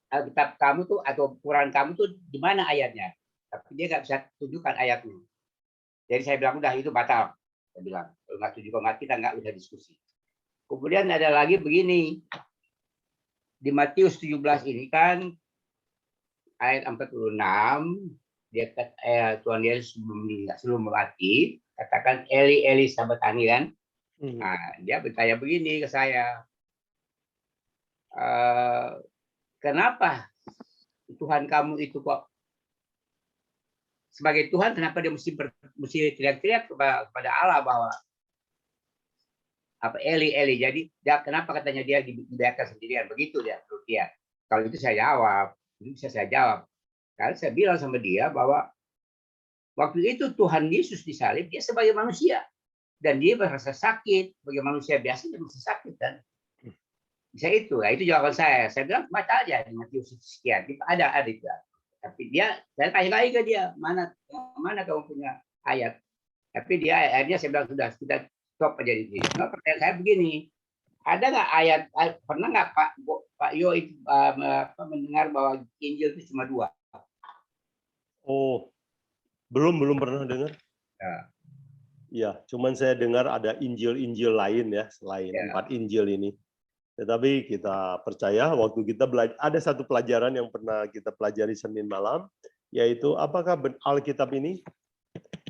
Alkitab kamu tuh atau Quran kamu tuh di mana ayatnya? Tapi dia nggak bisa tunjukkan ayatnya. Jadi saya bilang udah itu batal. Saya bilang kalau nggak tunjukkan kita nggak usah diskusi. Kemudian ada lagi begini. Di Matius 17 ini kan ayat 46 dia Tuhan Yesus sebelum mati katakan Eli Eli sabatani kan. Nah, dia bertanya begini ke saya. Kenapa Tuhan kamu itu kok sebagai Tuhan, kenapa dia mesti teriak-teriak kepada Allah bahwa apa Eli Eli, jadi dia, kenapa katanya dia dibiarkan sendirian begitu dia menurut dia. Kalau itu saya jawab, itu bisa saya jawab. Karena saya bilang sama dia bahwa waktu itu Tuhan Yesus disalib, dia sebagai manusia dan dia merasa sakit, sebagai manusia biasa dia merasa sakit kan. Bisa itu, ya itu jawaban saya. Saya bilang baca aja di Matius sekian, ada itu. Tapi saya tanya lagi ke dia, mana kamu punya ayat? Tapi dia akhirnya saya bilang sudah kita stop aja di sini. Nah, pertanyaan saya begini, ada nggak ayat? Pernah nggak Pak Yo mendengar bahwa Injil itu cuma 2? Oh, Belum pernah dengar. Ya. Ya, cuman saya dengar ada Injil-Injil lain ya, selain 4 Injil ini. Tetapi kita percaya waktu kita belajar, ada satu pelajaran yang pernah kita pelajari Senin malam, yaitu apakah Alkitab ini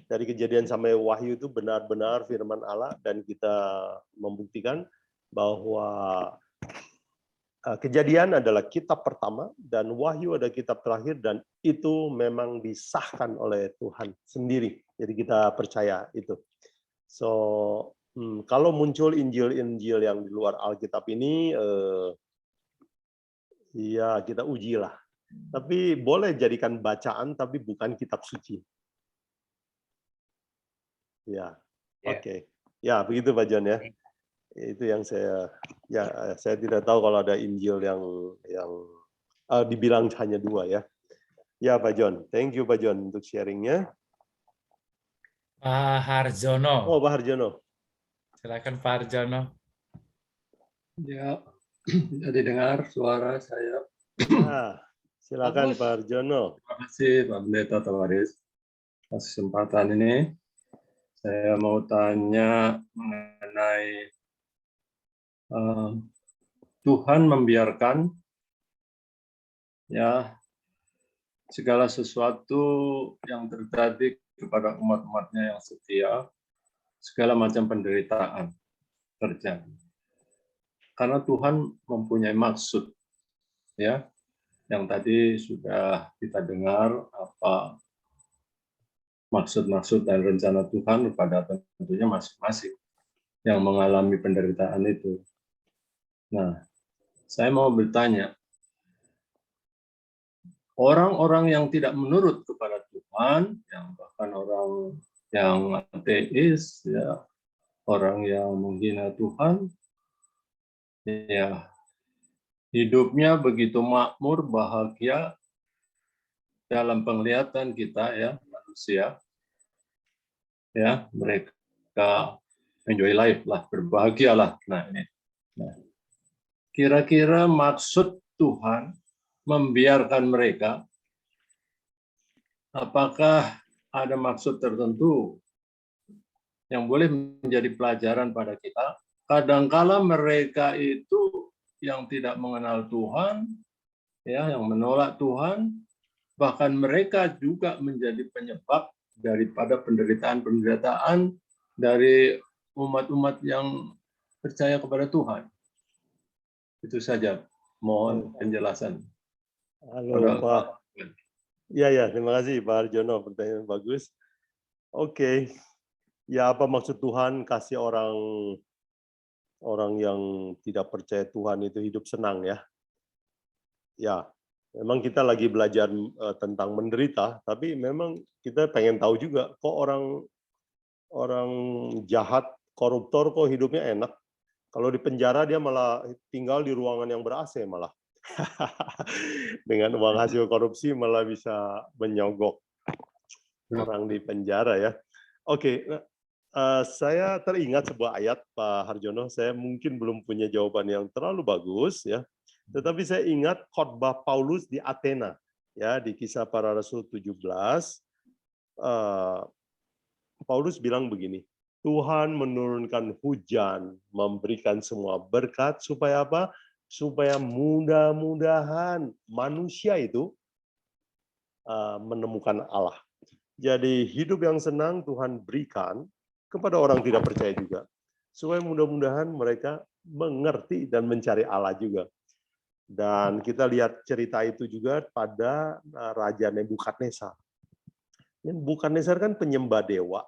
dari Kejadian sampai Wahyu itu benar-benar firman Allah, dan kita membuktikan bahwa Kejadian adalah kitab pertama dan Wahyu ada kitab terakhir, dan itu memang disahkan oleh Tuhan sendiri. Jadi kita percaya itu. So, kalau muncul Injil-Injil yang di luar Alkitab ini, ya kita ujilah. Tapi boleh jadikan bacaan, tapi bukan kitab suci. Ya, oke. Ya, begitu Pak John ya. Itu yang saya tidak tahu kalau ada Injil yang dibilang hanya 2 ya. Ya Pak John, thank you Pak John untuk sharingnya. Pak Harjono. Oh Pak Harjono. Silakan Pak Harjono. Ya, jadi dengar suara saya. Ya, silakan Bagus. Pak Harjono. Terima kasih Pak Pendeta Tawaris atas kesempatan ini. Saya mau tanya mengenai Tuhan membiarkan ya segala sesuatu yang terjadi kepada umat-umatnya yang setia, segala macam penderitaan terjadi. Karena Tuhan mempunyai maksud, ya, yang tadi sudah kita dengar apa maksud-maksud dan rencana Tuhan kepada tentunya masing-masing yang mengalami penderitaan itu. Nah, saya mau bertanya, orang-orang yang tidak menurut kepada Tuhan, yang bahkan orang yang ateis, ya, orang yang menghina Tuhan, ya, hidupnya begitu makmur, bahagia dalam penglihatan kita, ya, manusia, ya, mereka enjoy life lah, berbahagialah. Nah, ini. Nah, kira-kira maksud Tuhan membiarkan mereka, apakah ada maksud tertentu yang boleh menjadi pelajaran pada kita? Kadangkala mereka itu yang tidak mengenal Tuhan, ya, yang menolak Tuhan, bahkan mereka juga menjadi penyebab daripada penderitaan-penderitaan dari umat-umat yang percaya kepada Tuhan. Itu saja, mohon penjelasan. Halo Pak. Ya, terima kasih Pak Harjono, pertanyaan bagus. Oke. Ya, apa maksud Tuhan kasih orang yang tidak percaya Tuhan itu hidup senang ya? Ya, memang kita lagi belajar tentang menderita, tapi memang kita pengen tahu juga kok orang jahat, koruptor kok hidupnya enak. Kalau di penjara dia malah tinggal di ruangan yang ber-AC malah. Dengan uang hasil korupsi malah bisa menyogok orang di penjara ya. Oke, saya teringat sebuah ayat Pak Harjono. Saya mungkin belum punya jawaban yang terlalu bagus ya. Tetapi saya ingat khotbah Paulus di Athena ya, di Kisah Para Rasul 17. Paulus bilang begini, Tuhan menurunkan hujan, memberikan semua berkat supaya apa? Supaya mudah-mudahan manusia itu menemukan Allah. Jadi hidup yang senang Tuhan berikan kepada orang tidak percaya juga. Supaya mudah-mudahan mereka mengerti dan mencari Allah juga. Dan kita lihat cerita itu juga pada Raja Nebukadnezar. Nebukadnezar kan penyembah dewa,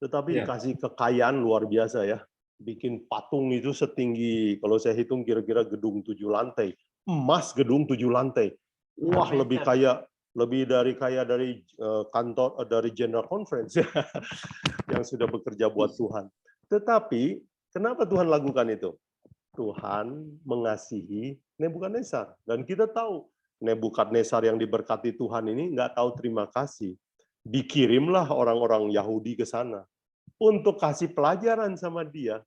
tetapi dikasih kekayaan luar biasa ya. Bikin patung itu setinggi, kalau saya hitung kira-kira gedung 7 lantai. Emas gedung 7 lantai. Wah, lebih kaya dari kantor, dari General Conference ya, yang sudah bekerja buat Tuhan. Tetapi, kenapa Tuhan lakukan itu? Tuhan mengasihi Nebukadnezar. Dan kita tahu, Nebukadnezar yang diberkati Tuhan ini nggak tahu terima kasih. Dikirimlah orang-orang Yahudi ke sana untuk kasih pelajaran sama dia,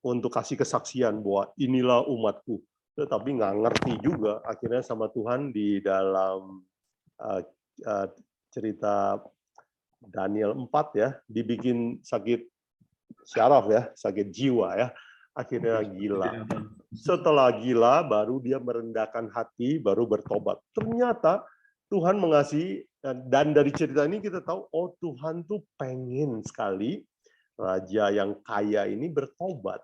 untuk kasih kesaksian bahwa inilah umatku. Tetapi nggak ngerti juga, akhirnya sama Tuhan di dalam cerita Daniel 4 ya, dibikin sakit syaraf ya, sakit jiwa ya, akhirnya gila. Setelah gila, baru dia merendahkan hati, baru bertobat. Ternyata Tuhan mengasihi, dan dari cerita ini kita tahu, oh Tuhan tuh pengen sekali raja yang kaya ini bertobat.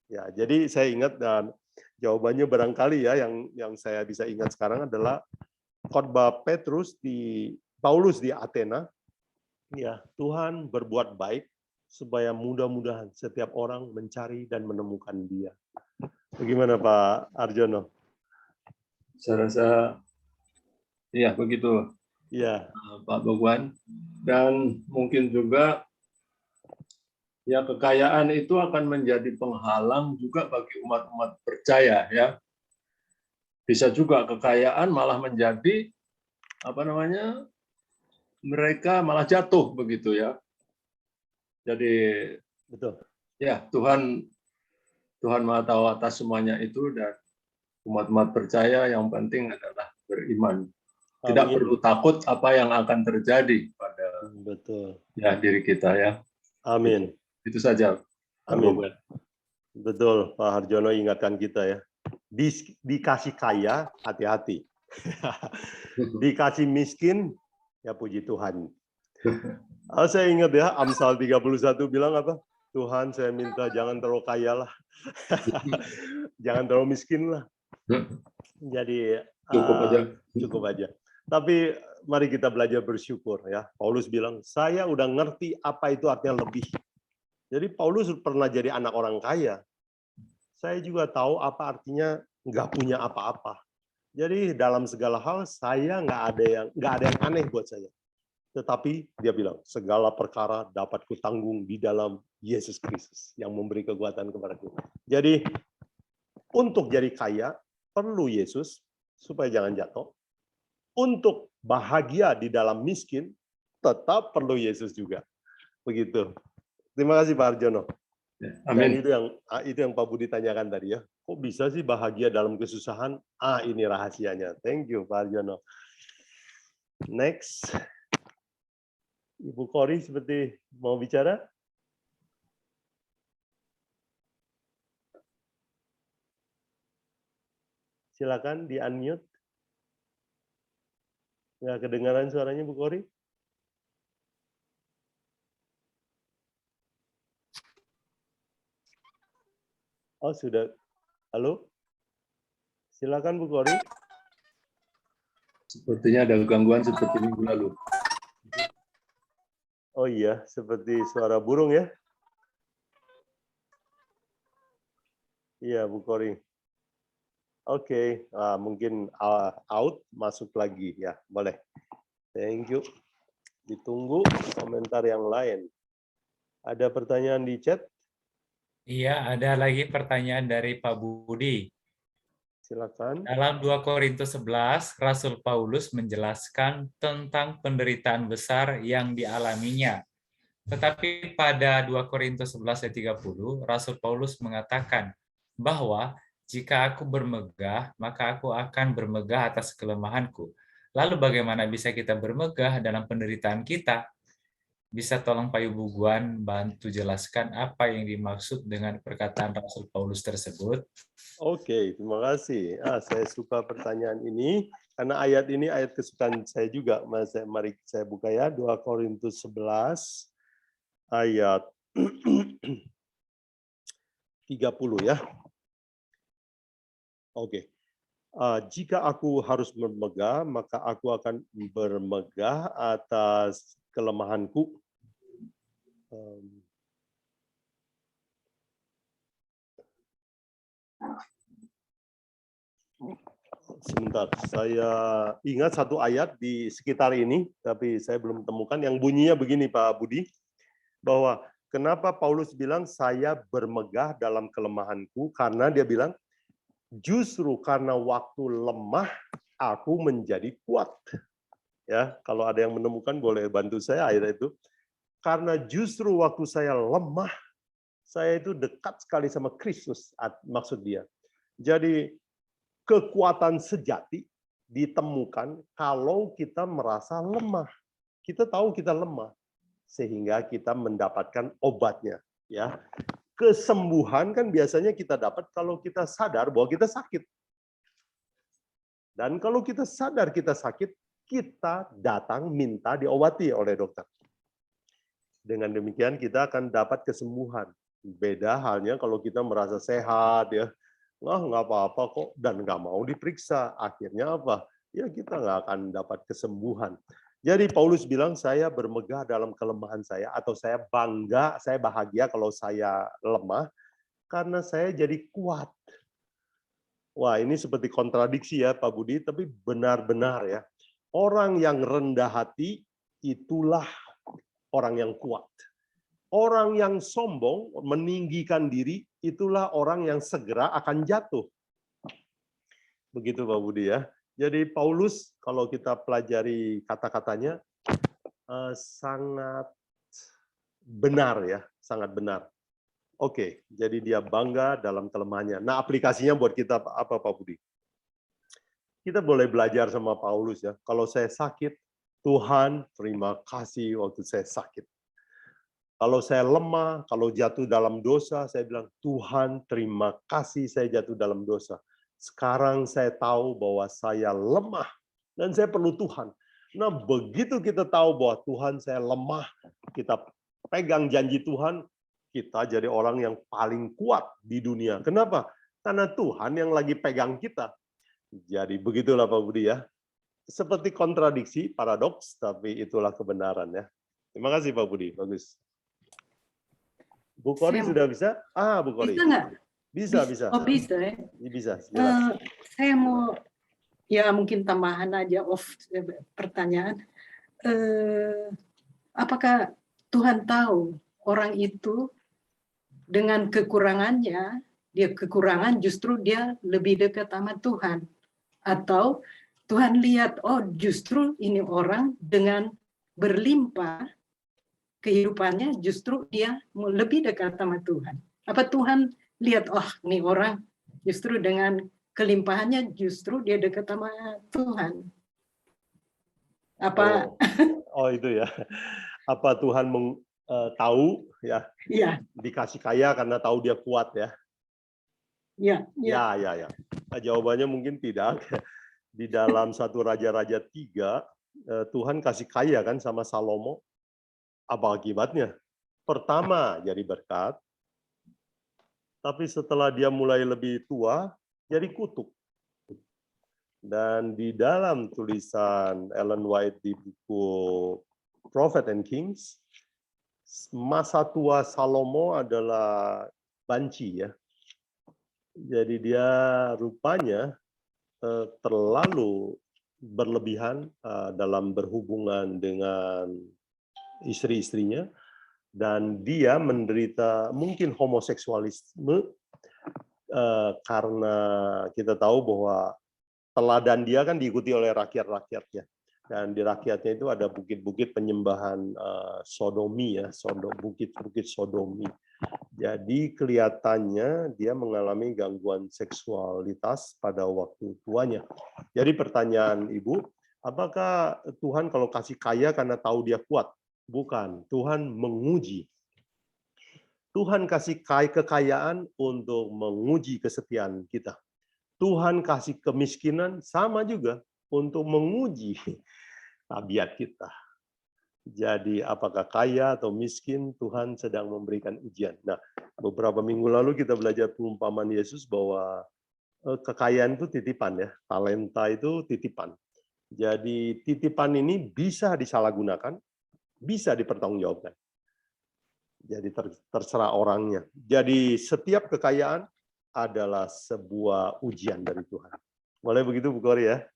Ya, jadi saya ingat, dan jawabannya barangkali ya yang saya bisa ingat sekarang adalah khotbah Paulus di Athena. Ya, Tuhan berbuat baik supaya mudah-mudahan setiap orang mencari dan menemukan Dia. Bagaimana Pak Arjono? Saya rasa iya begitu, Ya, Pak Bagwan. Dan mungkin juga ya kekayaan itu akan menjadi penghalang juga bagi umat-umat percaya ya. Bisa juga kekayaan malah menjadi mereka malah jatuh begitu ya. Jadi betul. ya Tuhan Maha tahu atas semuanya itu, dan umat-umat percaya yang penting adalah beriman. Tidak perlu takut apa yang akan terjadi pada diri kita ya. Amin. Itu saja. Amin. Betul, Pak Harjono ingatkan kita ya. Dikasih kaya, hati-hati. Dikasih miskin, ya puji Tuhan. Saya ingat ya, Amsal 31 bilang apa? Tuhan, saya minta jangan terlalu kaya lah. Jangan terlalu miskin lah. Jadi cukup aja. Tapi mari kita belajar bersyukur ya. Paulus bilang, saya udah ngerti apa itu artinya lebih. Jadi Paulus pernah jadi anak orang kaya. Saya juga tahu apa artinya nggak punya apa-apa. Jadi dalam segala hal saya nggak ada yang aneh buat saya. Tetapi dia bilang segala perkara dapat kutanggung di dalam Yesus Kristus yang memberi kekuatan kepadaku. Jadi untuk jadi kaya perlu Yesus supaya jangan jatuh. Untuk bahagia di dalam miskin tetap perlu Yesus juga. Begitu. Terima kasih Pak Arjono. Amin. Dan itu yang Pak Budi tanyakan tadi ya. Kok bisa sih bahagia dalam kesusahan? Ini rahasianya. Thank you Pak Arjono. Next. Ibu Kori seperti mau bicara? Silakan di-unmute. Nggak kedengaran suaranya Bu Kori? Oh, sudah. Halo? Silakan Bu Kori. Sepertinya ada gangguan seperti minggu lalu. Oh iya, seperti suara burung ya? Iya, Bu Kori. Oke, mungkin out, masuk lagi ya, boleh. Thank you. Ditunggu komentar yang lain. Ada pertanyaan di chat? Iya, ada lagi pertanyaan dari Pak Budi. Silakan. Dalam 2 Korintus 11, Rasul Paulus menjelaskan tentang penderitaan besar yang dialaminya. Tetapi pada 2 Korintus 11 ayat 30, Rasul Paulus mengatakan bahwa jika aku bermegah, maka aku akan bermegah atas kelemahanku. Lalu bagaimana bisa kita bermegah dalam penderitaan kita? Bisa tolong Pak Ibu Guan bantu jelaskan apa yang dimaksud dengan perkataan Rasul Paulus tersebut? Oke, terima kasih. Saya suka pertanyaan ini karena ayat ini ayat kesukaan saya juga. Mari saya buka ya, 2 Korintus 11 ayat 30 ya. Oke. Jika aku harus bermegah, maka aku akan bermegah atas kelemahanku. Sebentar, saya ingat satu ayat di sekitar ini, tapi saya belum temukan. Yang bunyinya begini, Pak Budi, bahwa kenapa Paulus bilang saya bermegah dalam kelemahanku, karena dia bilang, justru karena waktu lemah, aku menjadi kuat. Ya, kalau ada yang menemukan boleh bantu saya ayat itu. Karena justru waktu saya lemah, saya itu dekat sekali sama Kristus, maksud dia. Jadi kekuatan sejati ditemukan kalau kita merasa lemah. Kita tahu kita lemah, sehingga kita mendapatkan obatnya. Ya, kesembuhan kan biasanya kita dapat kalau kita sadar bahwa kita sakit. Dan kalau kita sadar kita sakit, kita datang minta diobati oleh dokter. Dengan demikian kita akan dapat kesembuhan. Beda halnya kalau kita merasa sehat, ya, nggak apa-apa kok, dan nggak mau diperiksa. Akhirnya apa? Ya kita nggak akan dapat kesembuhan. Jadi Paulus bilang, saya bermegah dalam kelemahan saya, atau saya bangga, saya bahagia kalau saya lemah, karena saya jadi kuat. Wah, ini seperti kontradiksi ya Pak Budi, tapi benar-benar ya. Orang yang rendah hati, itulah orang yang kuat. Orang yang sombong, meninggikan diri, itulah orang yang segera akan jatuh. Begitu Pak Budi ya. Jadi Paulus, kalau kita pelajari kata-katanya, sangat benar ya, sangat benar. Oke, jadi dia bangga dalam kelemahannya. Nah, aplikasinya buat kita apa Pak Budi? Kita boleh belajar sama Paulus ya. Kalau saya sakit, Tuhan terima kasih waktu saya sakit. Kalau saya lemah, kalau jatuh dalam dosa, saya bilang, Tuhan terima kasih saya jatuh dalam dosa. Sekarang saya tahu bahwa saya lemah dan saya perlu Tuhan. Nah, begitu kita tahu bahwa Tuhan saya lemah, kita pegang janji Tuhan, kita jadi orang yang paling kuat di dunia. Kenapa? Karena Tuhan yang lagi pegang kita. Jadi begitulah Pak Budi ya. Seperti kontradiksi, paradoks, tapi itulah kebenaran ya. Terima kasih Pak Budi, bagus. Bu Kori sudah bisa? Bu Kori. Bisa nggak? Bisa. Oh, bisa ya. Bisa, jelas. Saya mau, ya mungkin tambahan aja pertanyaan. Apakah Tuhan tahu orang itu dengan kekurangannya, dia kekurangan justru dia lebih dekat sama Tuhan? Atau Tuhan lihat, oh justru ini orang dengan berlimpah kehidupannya, justru dia lebih dekat sama Tuhan. Apa Tuhan lihat, oh ini orang justru dengan kelimpahannya justru dia dekat sama Tuhan. Apa? Oh itu ya. Apa Tuhan tahu ya? Iya. Dikasih kaya karena tahu dia kuat ya? Ya. Ya. Nah, jawabannya mungkin tidak. Di dalam 1 Raja-Raja 3, Tuhan kasih kaya kan sama Salomo. Apa akibatnya? Pertama jadi berkat, tapi setelah dia mulai lebih tua, jadi kutuk. Dan di dalam tulisan Ellen White di buku Prophet and Kings, masa tua Salomo adalah banci ya. Jadi dia rupanya terlalu berlebihan dalam berhubungan dengan istri-istrinya, dan dia menderita mungkin homoseksualisme karena kita tahu bahwa teladan dia kan diikuti oleh rakyat-rakyatnya, dan di rakyatnya itu ada bukit-bukit penyembahan sodomi ya, bukit-bukit sodomi. Jadi kelihatannya dia mengalami gangguan seksualitas pada waktu tuanya. Jadi pertanyaan Ibu, apakah Tuhan kalau kasih kaya karena tahu dia kuat? Bukan, Tuhan menguji. Tuhan kasih kekayaan untuk menguji kesetiaan kita. Tuhan kasih kemiskinan sama juga untuk menguji tabiat kita. Jadi apakah kaya atau miskin, Tuhan sedang memberikan ujian. Nah, beberapa minggu lalu kita belajar perumpamaan Yesus bahwa kekayaan itu titipan ya, talenta itu titipan. Jadi titipan ini bisa disalahgunakan, bisa dipertanggungjawabkan. Jadi terserah orangnya. Jadi setiap kekayaan adalah sebuah ujian dari Tuhan. Boleh begitu Bu Kori ya?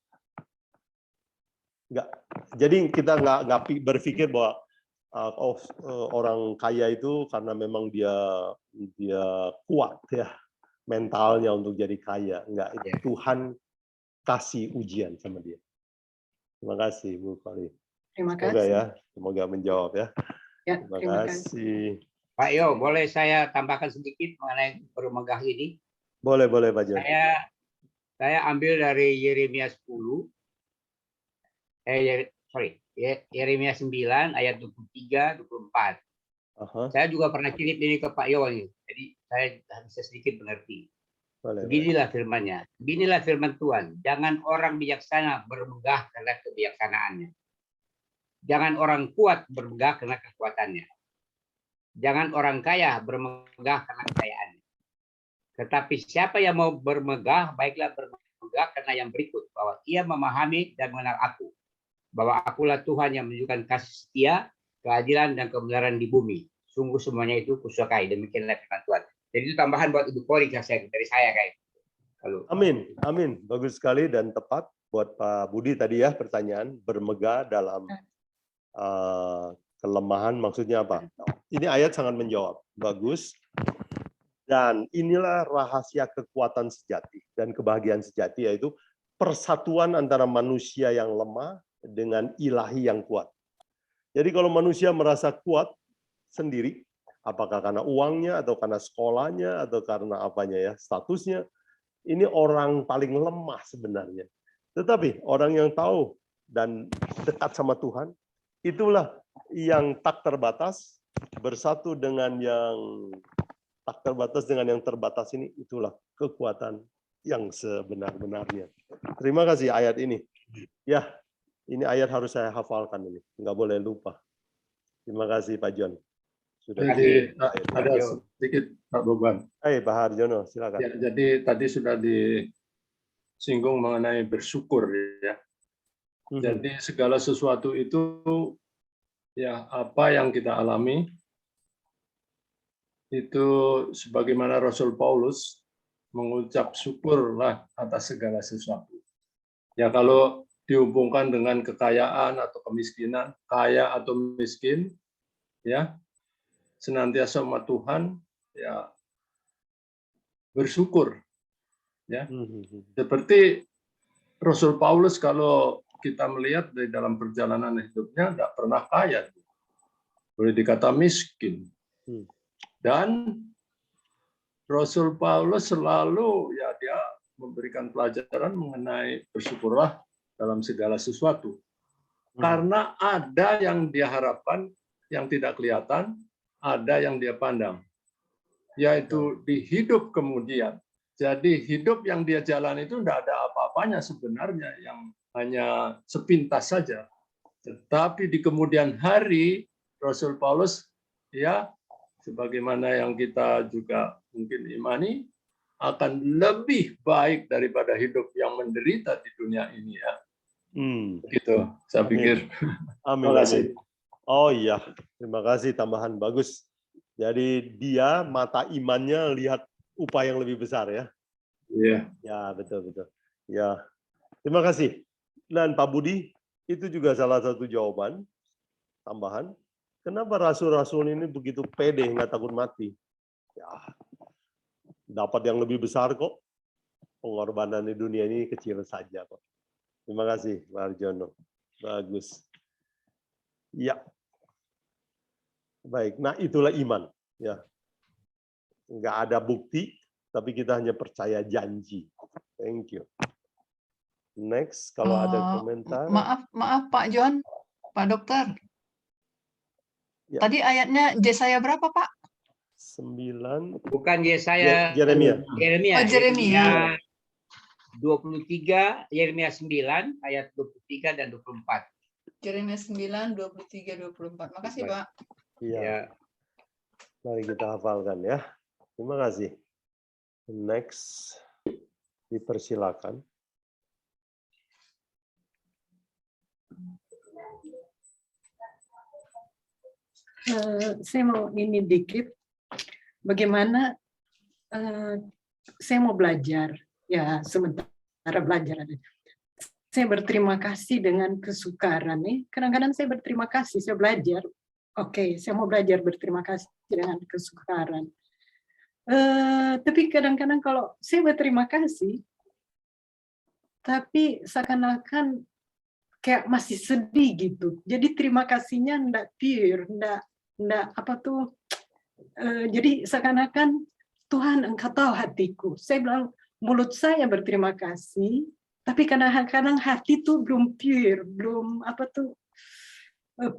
Enggak. Jadi kita nggak berpikir bahwa orang kaya itu karena memang dia kuat ya mentalnya untuk jadi kaya. Enggak, Tuhan kasih ujian sama dia. Terima kasih Bu Kori. Terima Semoga kasih. ya, semoga menjawab ya. Terima kasih. Pak Yo, boleh saya tambahkan sedikit mengenai bermegah ini? Boleh Pak Jo. Saya ambil dari Yeremia 10. Yeremia 9 ayat 23-24. Saya juga pernah kirim ini ke Pak Yon, jadi saya bisa sedikit mengerti. Beginilah firman-Nya. Beginilah firman Tuhan. Jangan orang bijaksana bermegah karena kebijaksanaannya. Jangan orang kuat bermegah karena kekuatannya. Jangan orang kaya bermegah karena kekayaannya. Tetapi siapa yang mau bermegah, baiklah bermegah karena yang berikut, bahwa ia memahami dan mengenal aku, bahwa akulah Tuhan yang menunjukkan kasih setia, keadilan dan kebenaran di bumi. Sungguh semuanya itu kusukai. Demikianlah firman Tuhan. Jadi itu tambahan buat Ibu Kori dari saya kayak. Amin, amin. Bagus sekali dan tepat buat Pak Budi tadi ya pertanyaan bermegah dalam kelemahan maksudnya apa? Ini ayat sangat menjawab. Bagus. Dan inilah rahasia kekuatan sejati dan kebahagiaan sejati, yaitu persatuan antara manusia yang lemah dengan ilahi yang kuat. Jadi kalau manusia merasa kuat sendiri, apakah karena uangnya, atau karena sekolahnya, atau karena apanya ya, statusnya, ini orang paling lemah sebenarnya. Tetapi orang yang tahu dan dekat sama Tuhan, itulah yang tak terbatas, bersatu dengan yang tak terbatas dengan yang terbatas ini, itulah kekuatan yang sebenar-benarnya. Terima kasih ayat ini. Ya, ini ayat harus saya hafalkan ini, nggak boleh lupa. Terima kasih Pak John. Jadi ada sedikit Pak Boban. Pak Harjono, silakan. Ya, jadi tadi sudah disinggung mengenai bersyukur ya. Jadi segala sesuatu itu ya apa yang kita alami itu sebagaimana Rasul Paulus mengucap syukurlah atas segala sesuatu. Ya kalau dihubungkan dengan kekayaan atau kemiskinan, kaya atau miskin, ya senantiasa umat Tuhan ya bersyukur, ya seperti Rasul Paulus kalau kita melihat dari dalam perjalanan hidupnya tidak pernah kaya, boleh dikata miskin, dan Rasul Paulus selalu ya dia memberikan pelajaran mengenai bersyukurlah dalam segala sesuatu, karena ada yang dia harapkan yang tidak kelihatan, ada yang dia pandang, yaitu di hidup kemudian. Jadi hidup yang dia jalan itu tidak ada apa-apanya sebenarnya, yang hanya sepintas saja. Tetapi di kemudian hari, Rasul Paulus, ya sebagaimana yang kita juga mungkin imani, akan lebih baik daripada hidup yang menderita di dunia ini ya. Gitu, saya pikir. Amin. Terima kasih. Oh iya, terima kasih, tambahan bagus. Jadi dia mata imannya lihat upaya yang lebih besar ya. Iya. Ya, betul. Ya. Terima kasih. Dan Pak Budi, itu juga salah satu jawaban tambahan. Kenapa rasul-rasul ini begitu pede, nggak takut mati? Ya, dapat yang lebih besar kok. Pengorbanan di dunia ini kecil saja kok. Terima kasih, Pak Arjono. Bagus. Ya. Baik, nah itulah iman. Ya. Nggak ada bukti, tapi kita hanya percaya janji. Thank you. Next, kalau ada komentar. Maaf Pak John, Pak Dokter. Ya. Tadi ayatnya Yesaya berapa Pak? 9. Bukan Yesaya. Yeremia. Oh, Yeremia. 23, Yeremia 9 ayat 23 dan 24. Yeremia 9, 23, 24. Makasih Pak. Iya. Mari kita hafalkan ya. Terima kasih. Next, dipersilakan. Saya mau ini dikit. Bagaimana saya mau belajar ya, sementara belajar. Saya berterima kasih dengan kesukaran nih. Kadang-kadang saya berterima kasih, saya belajar. Oke, saya mau belajar berterima kasih dengan kesukaran. Tapi kadang-kadang kalau saya berterima kasih, tapi seakan-akan kayak masih sedih gitu. Jadi terima kasihnya enggak pure, enggak apa tuh. Jadi seakan-akan Tuhan Engkau tahu hatiku. Saya bilang mulut saya berterima kasih, tapi kadang-kadang hati tuh belum pure, belum apa tuh.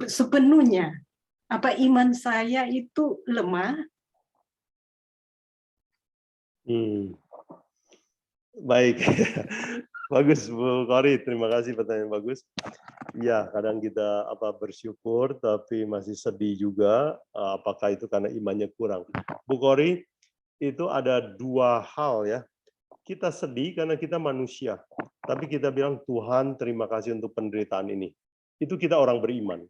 sepenuhnya. Apa iman saya itu lemah? Baik, bagus Bu Kori, terima kasih pertanyaan bagus. Ya, kadang kita bersyukur tapi masih sedih juga. Apakah itu karena imannya kurang? Bu Kori, itu ada dua hal ya. Kita sedih karena kita manusia, tapi kita bilang Tuhan terima kasih untuk penderitaan ini. Itu kita orang beriman.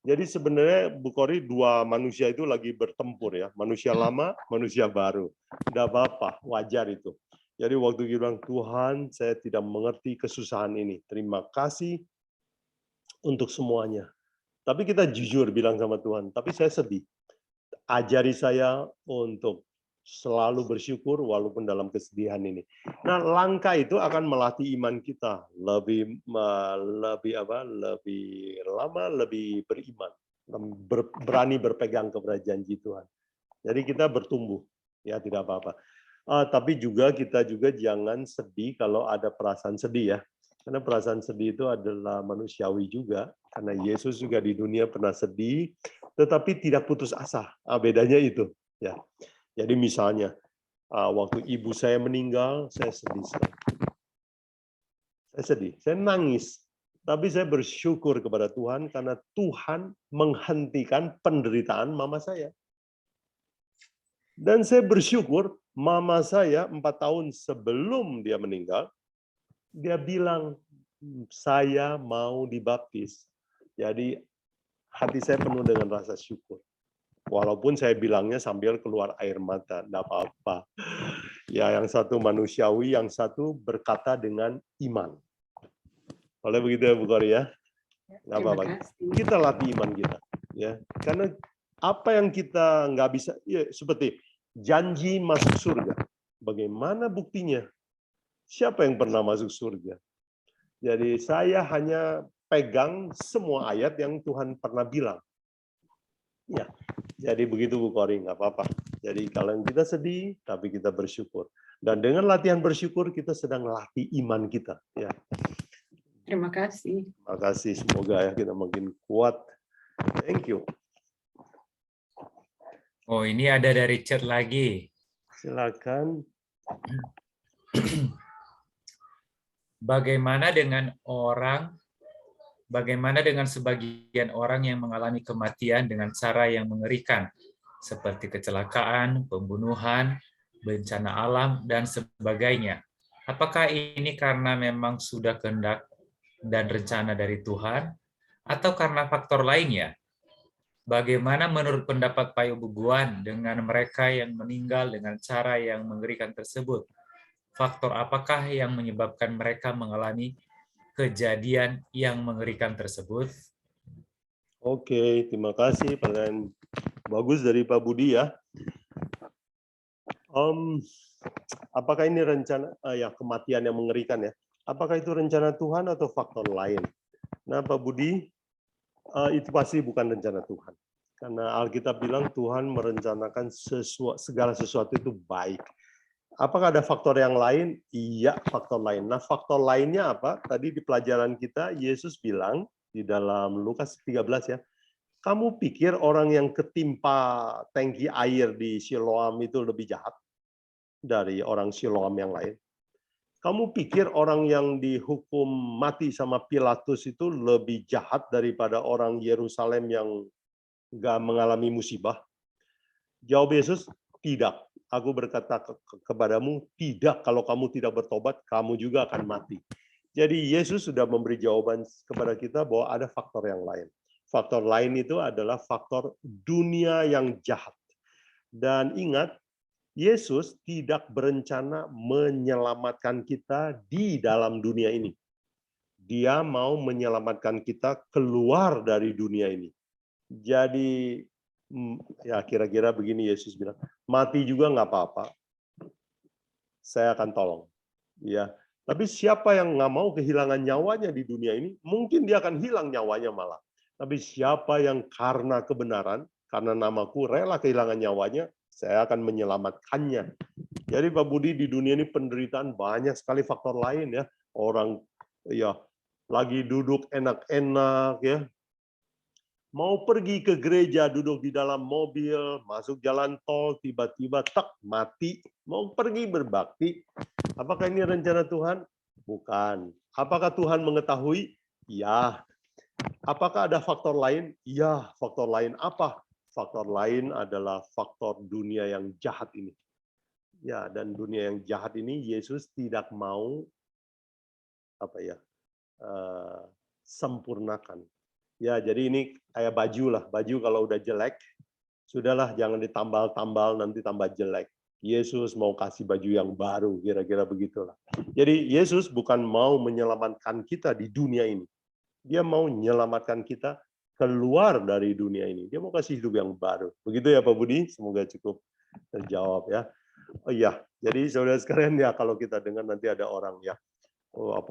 Jadi sebenarnya Bu Kori, dua manusia itu lagi bertempur ya, manusia lama, manusia baru. Tidak apa-apa, wajar itu. Jadi waktu kita bilang Tuhan, saya tidak mengerti kesusahan ini. Terima kasih untuk semuanya. Tapi kita jujur bilang sama Tuhan, tapi saya sedih. Ajari saya untuk selalu bersyukur walaupun dalam kesedihan ini. Nah, langkah itu akan melatih iman kita lebih lama, lebih beriman, berani berpegang kepada janji Tuhan. Jadi kita bertumbuh, ya tidak apa-apa. Tapi juga kita jangan sedih kalau ada perasaan sedih ya. Karena perasaan sedih itu adalah manusiawi juga. Karena Yesus juga di dunia pernah sedih, tetapi tidak putus asa. Bedanya itu. Ya. Jadi misalnya, waktu ibu saya meninggal, saya sedih sekali. Saya sedih, saya nangis. Tapi saya bersyukur kepada Tuhan karena Tuhan menghentikan penderitaan mama saya. Dan saya bersyukur mama saya 4 tahun sebelum dia meninggal, dia bilang, saya mau dibaptis. Jadi hati saya penuh dengan rasa syukur. Walaupun saya bilangnya sambil keluar air mata, tidak apa-apa. Ya, yang satu manusiawi, yang satu berkata dengan iman. Oleh begitu ya Bu Kori ya? Nggak apa-apa. Kita latih iman kita. Ya, karena apa yang kita nggak bisa, ya, seperti janji masuk surga. Bagaimana buktinya? Siapa yang pernah masuk surga? Jadi saya hanya pegang semua ayat yang Tuhan pernah bilang. Ya, jadi begitu Bu Kori, nggak apa-apa. Jadi kalau kita sedih, tapi kita bersyukur. Dan dengan latihan bersyukur, kita sedang latih iman kita. Ya. Terima kasih. Terima kasih, semoga ya kita makin kuat. Thank you. Oh, ini ada dari chat lagi. Silakan. Bagaimana dengan sebagian orang yang mengalami kematian dengan cara yang mengerikan, seperti kecelakaan, pembunuhan, bencana alam, dan sebagainya? Apakah ini karena memang sudah kehendak dan rencana dari Tuhan, atau karena faktor lainnya? Bagaimana menurut pendapat Pak Buguan dengan mereka yang meninggal dengan cara yang mengerikan tersebut? Faktor apakah yang menyebabkan mereka mengalami kejadian yang mengerikan tersebut? Oke, terima kasih. Pertanyaan bagus dari Pak Budi ya. Apakah ini rencana kematian yang mengerikan ya? Apakah itu rencana Tuhan atau faktor lain? Nah, Pak Budi, itu pasti bukan rencana Tuhan. Karena Alkitab bilang Tuhan merencanakan segala sesuatu itu baik. Apakah ada faktor yang lain? Iya, faktor lain. Nah, faktor lainnya apa? Tadi di pelajaran kita, Yesus bilang di dalam Lukas 13 ya, kamu pikir orang yang ketimpa tangki air di Siloam itu lebih jahat dari orang Siloam yang lain? Kamu pikir orang yang dihukum mati sama Pilatus itu lebih jahat daripada orang Yerusalem yang nggak mengalami musibah? Jawab Yesus, tidak. Aku berkata kepadamu, tidak. Kalau kamu tidak bertobat, kamu juga akan mati. Jadi Yesus sudah memberi jawaban kepada kita bahwa ada faktor yang lain. Faktor lain itu adalah faktor dunia yang jahat. Dan ingat, Yesus tidak berencana menyelamatkan kita di dalam dunia ini. Dia mau menyelamatkan kita keluar dari dunia ini. Jadi ya kira-kira begini Yesus bilang, mati juga nggak apa-apa, saya akan tolong. Ya, tapi siapa yang nggak mau kehilangan nyawanya di dunia ini, mungkin dia akan hilang nyawanya malah. Tapi siapa yang karena kebenaran, karena namaku rela kehilangan nyawanya, saya akan menyelamatkannya. Jadi Pak Budi, di dunia ini penderitaan banyak sekali faktor lain ya. Orang ya lagi duduk enak-enak ya, Mau pergi ke gereja, duduk di dalam mobil, masuk jalan tol, tiba-tiba tak mati. Mau pergi berbakti. Apakah ini rencana Tuhan? Bukan. Apakah Tuhan mengetahui? Ya. Apakah ada faktor lain? Ya. Faktor lain apa? Faktor lain adalah faktor dunia yang jahat ini. Ya, dan dunia yang jahat ini Yesus tidak mau sempurnakan. Ya, jadi ini kayak baju lah. Baju kalau udah jelek, sudahlah jangan ditambal-tambal, nanti tambah jelek. Yesus mau kasih baju yang baru, kira-kira begitulah. Jadi Yesus bukan mau menyelamatkan kita di dunia ini. Dia mau menyelamatkan kita keluar dari dunia ini. Dia mau kasih hidup yang baru. Begitu ya Pak Budi? Semoga cukup terjawab ya. Oh iya, jadi saudara sekalian ya, kalau kita dengar nanti ada orang ya,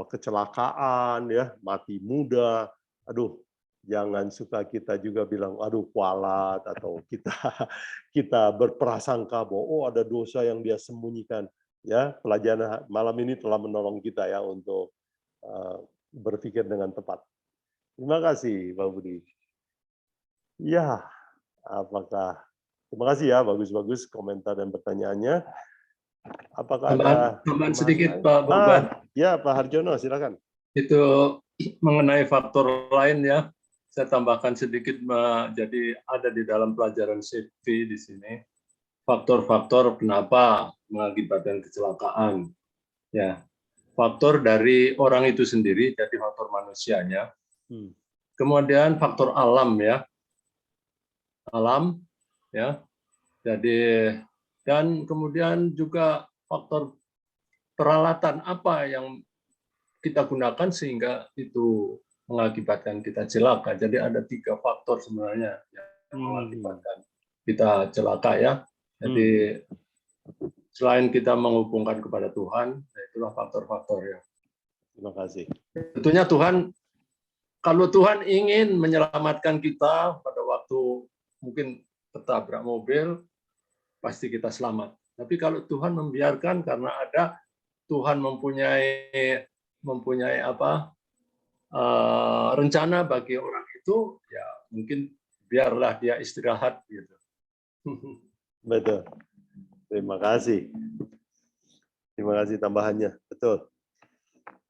kecelakaan ya, mati muda. Aduh, jangan suka kita juga bilang, aduh kualat, atau kita berprasangka bahwa ada dosa yang dia sembunyikan. Ya, pelajaran malam ini telah menolong kita ya untuk berpikir dengan tepat. Terima kasih, Pak Budi. Ya, terima kasih ya, bagus-bagus komentar dan pertanyaannya. Apakah ada tambahan sedikit Pak Boban? Ya, Pak Harjono, silakan. Itu mengenai faktor lain ya. Saya tambahkan sedikit, jadi ada di dalam pelajaran safety di sini faktor-faktor kenapa mengakibatkan kecelakaan. Ya, faktor dari orang itu sendiri, jadi faktor manusianya. Kemudian faktor alam ya, ya. Jadi dan kemudian juga faktor peralatan apa yang kita gunakan sehingga itu mengakibatkan kita celaka. Jadi ada 3 faktor sebenarnya yang mengakibatkan kita celaka ya. Jadi selain kita menghubungkan kepada Tuhan, itulah faktor-faktor ya. Terima kasih. Tentunya Tuhan, kalau Tuhan ingin menyelamatkan kita pada waktu mungkin tertabrak mobil, pasti kita selamat. Tapi kalau Tuhan membiarkan karena ada Tuhan mempunyai rencana bagi orang itu, ya mungkin biarlah dia istirahat gitu. Betul. Terima kasih. Terima kasih tambahannya. Betul.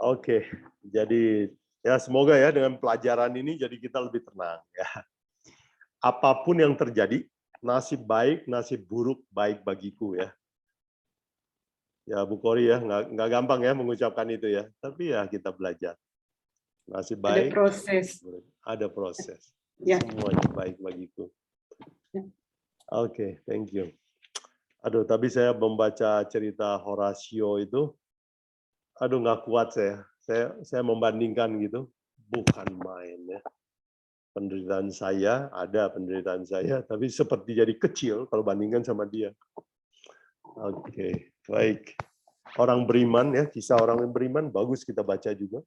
Oke, jadi ya semoga ya dengan pelajaran ini jadi kita lebih tenang ya. Apapun yang terjadi, nasib baik, nasib buruk, baik bagiku ya. Ya Bu Kori ya, nggak gampang ya mengucapkan itu ya. Tapi ya kita belajar. Nasib baik. Ada proses. Ada proses. Ya. Semuanya baik bagiku. Oke, thank you. Aduh, tapi saya membaca cerita Horatio itu, aduh nggak kuat saya. Saya membandingkan gitu, bukan main ya. Penderitaan saya, ada penderitaan saya, tapi seperti jadi kecil kalau bandingkan sama dia. Oke, baik. Orang beriman ya, kisah orang yang beriman bagus kita baca juga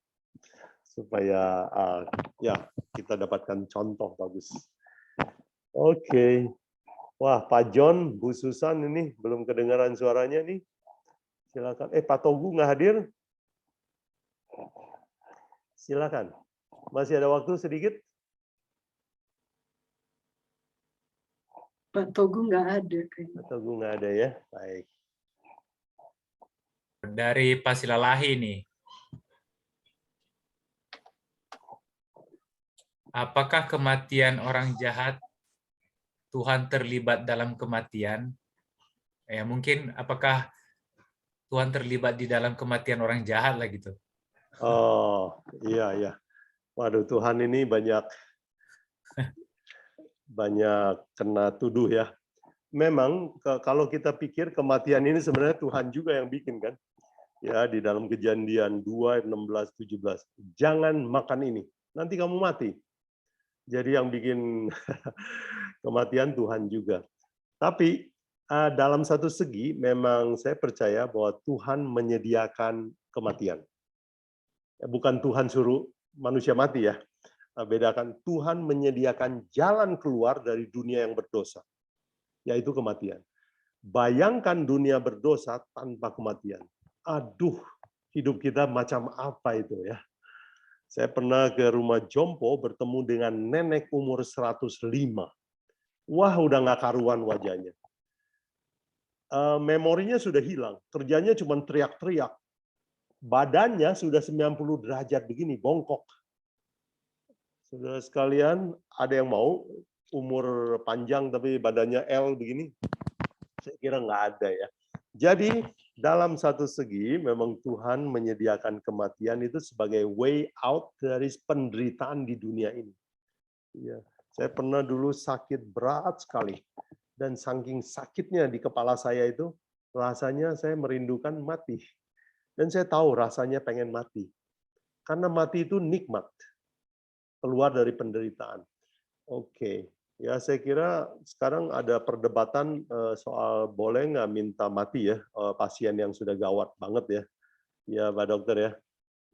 supaya ya kita dapatkan contoh bagus. Oke. Wah, Pak John, Bu Susan ini belum kedengaran suaranya nih. Silakan. Pak Togu nggak hadir? Silakan. Masih ada waktu sedikit? Pak Togu nggak ada. Pak Togu nggak ada ya? Baik. Dari Pasilalahi nih. Apakah kematian orang jahat Tuhan terlibat dalam kematian? Ya, mungkin apakah Tuhan terlibat di dalam kematian orang jahat lah gitu. Oh, iya ya. Waduh, Tuhan ini banyak kena tuduh ya. Memang kalau kita pikir kematian ini sebenarnya Tuhan juga yang bikin kan. Ya, di dalam Kejadian 2 ayat 16 17. Jangan makan ini, nanti kamu mati. Jadi yang bikin kematian Tuhan juga. Tapi dalam satu segi memang saya percaya bahwa Tuhan menyediakan kematian. Bukan Tuhan suruh manusia mati ya. Bedakan, Tuhan menyediakan jalan keluar dari dunia yang berdosa, yaitu kematian. Bayangkan dunia berdosa tanpa kematian. Aduh, hidup kita macam apa itu ya. Saya pernah ke rumah jompo bertemu dengan nenek umur 105. Wah, udah nggak karuan wajahnya. Memorinya sudah hilang, kerjanya cuma teriak-teriak. Badannya sudah 90 derajat begini, bongkok. Saudara sekalian, ada yang mau umur panjang tapi badannya L begini? Saya kira nggak ada ya. Jadi dalam satu segi memang Tuhan menyediakan kematian itu sebagai way out dari penderitaan di dunia ini. Ya, saya pernah dulu sakit berat sekali dan saking sakitnya di kepala saya itu rasanya saya merindukan mati. Dan saya tahu rasanya pengen mati. Karena mati itu nikmat. Keluar dari penderitaan. Oke. Ya, saya kira sekarang ada perdebatan soal boleh nggak minta mati ya pasien yang sudah gawat banget ya. Ya, Pak Dokter ya.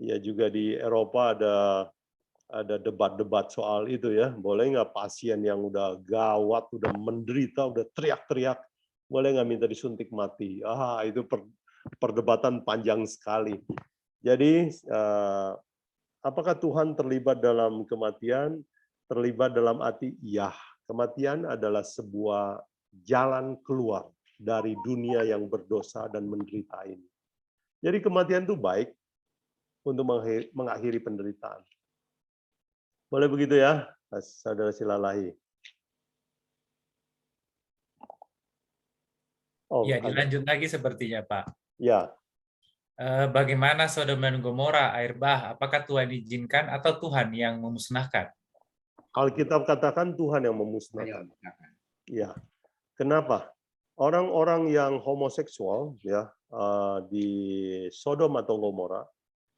Ya juga di Eropa ada debat-debat soal itu ya. Boleh nggak pasien yang udah gawat, udah menderita, udah teriak-teriak, boleh nggak minta disuntik mati? Itu perdebatan panjang sekali. Jadi apakah Tuhan terlibat dalam kematian? Terlibat dalam arti iya. Kematian adalah sebuah jalan keluar dari dunia yang berdosa dan menderita ini. Jadi kematian itu baik untuk mengakhiri penderitaan. Boleh begitu ya, Saudara Silalahi? Ya, dilanjut lagi sepertinya, Pak. Ya. Bagaimana Sodom dan Gomora, air bah? Apakah Tuhan izinkan atau Tuhan yang memusnahkan? Alkitab katakan Tuhan yang memusnahkan. Ya. Kenapa? Orang-orang yang homoseksual ya di Sodom atau Gomora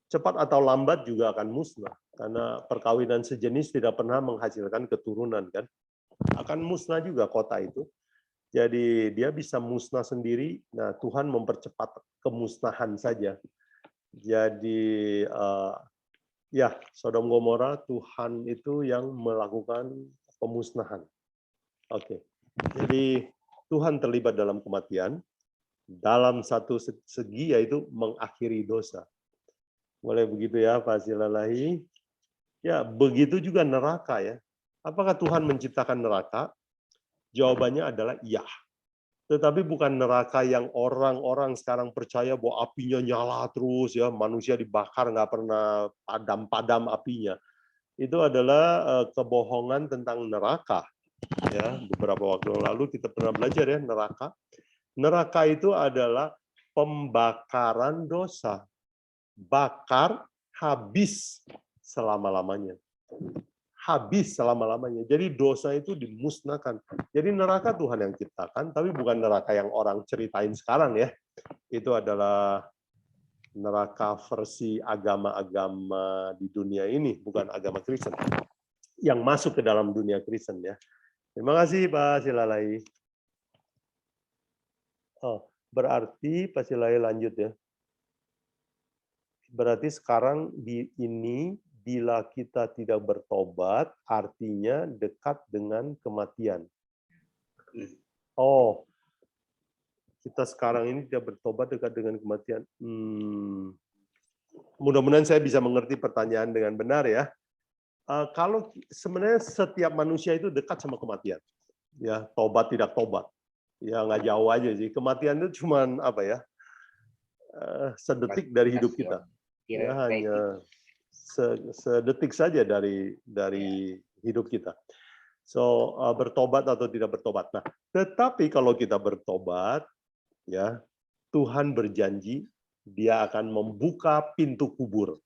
cepat atau lambat juga akan musnah karena perkawinan sejenis tidak pernah menghasilkan keturunan kan. Akan musnah juga kota itu. Jadi dia bisa musnah sendiri. Nah, Tuhan mempercepat kemusnahan saja. Jadi ya, Sodom Gomora Tuhan itu yang melakukan pemusnahan. Oke. Jadi Tuhan terlibat dalam kematian dalam satu segi yaitu mengakhiri dosa. Boleh begitu ya, Pak Silalahi? Ya, begitu juga neraka ya. Apakah Tuhan menciptakan neraka? Jawabannya adalah iya. Tetapi bukan neraka yang orang-orang sekarang percaya bahwa apinya nyala terus ya, manusia dibakar nggak pernah padam-padam apinya. Itu adalah kebohongan tentang neraka. Ya, beberapa waktu lalu kita pernah belajar ya neraka. Neraka itu adalah pembakaran dosa. Bakar habis selama-lamanya. Habis selama-lamanya. Jadi dosa itu dimusnahkan. Jadi neraka Tuhan yang ciptakan, tapi bukan neraka yang orang ceritain sekarang ya. Itu adalah neraka versi agama-agama di dunia ini, bukan agama Kristen. Yang masuk ke dalam dunia Kristen ya. Terima kasih Pak Silalahi. Berarti Pak Silalahi lanjut ya. Berarti sekarang ini bila kita tidak bertobat, artinya dekat dengan kematian. Oh, kita sekarang ini tidak bertobat dekat dengan kematian. Mudah-mudahan saya bisa mengerti pertanyaan dengan benar ya. Kalau sebenarnya setiap manusia itu dekat sama kematian, ya tobat tidak tobat, ya nggak jauh aja sih. Kematian itu cuman apa ya, sedetik dari hidup kita, ya hanya sedetik saja dari hidup kita. So bertobat atau tidak bertobat. Nah, tetapi kalau kita bertobat, ya Tuhan berjanji Dia akan membuka pintu kubur.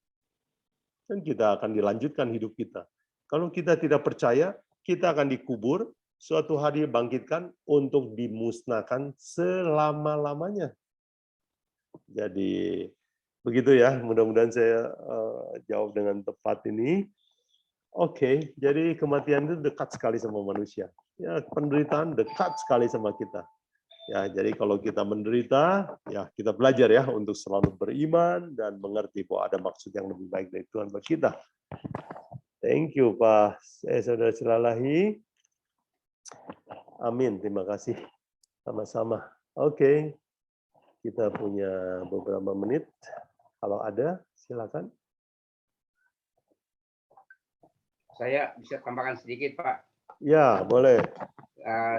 Dan kita akan dilanjutkan hidup kita. Kalau kita tidak percaya, kita akan dikubur, suatu hari bangkitkan untuk dimusnahkan selama-lamanya. Jadi begitu ya, mudah-mudahan saya jawab dengan tepat ini. Oke, jadi kematian itu dekat sekali sama manusia. Ya, penderitaan dekat sekali sama kita. Ya, jadi kalau kita menderita, ya kita belajar ya untuk selalu beriman dan mengerti bahwa ada maksud yang lebih baik dari Tuhan buat kita. Thank you, Pak. Saudara Silalahi. Amin. Terima kasih. Sama-sama. Oke. Kita punya beberapa menit. Kalau ada, silakan. saya bisa tambahkan sedikit, Pak. Ya, boleh. Uh,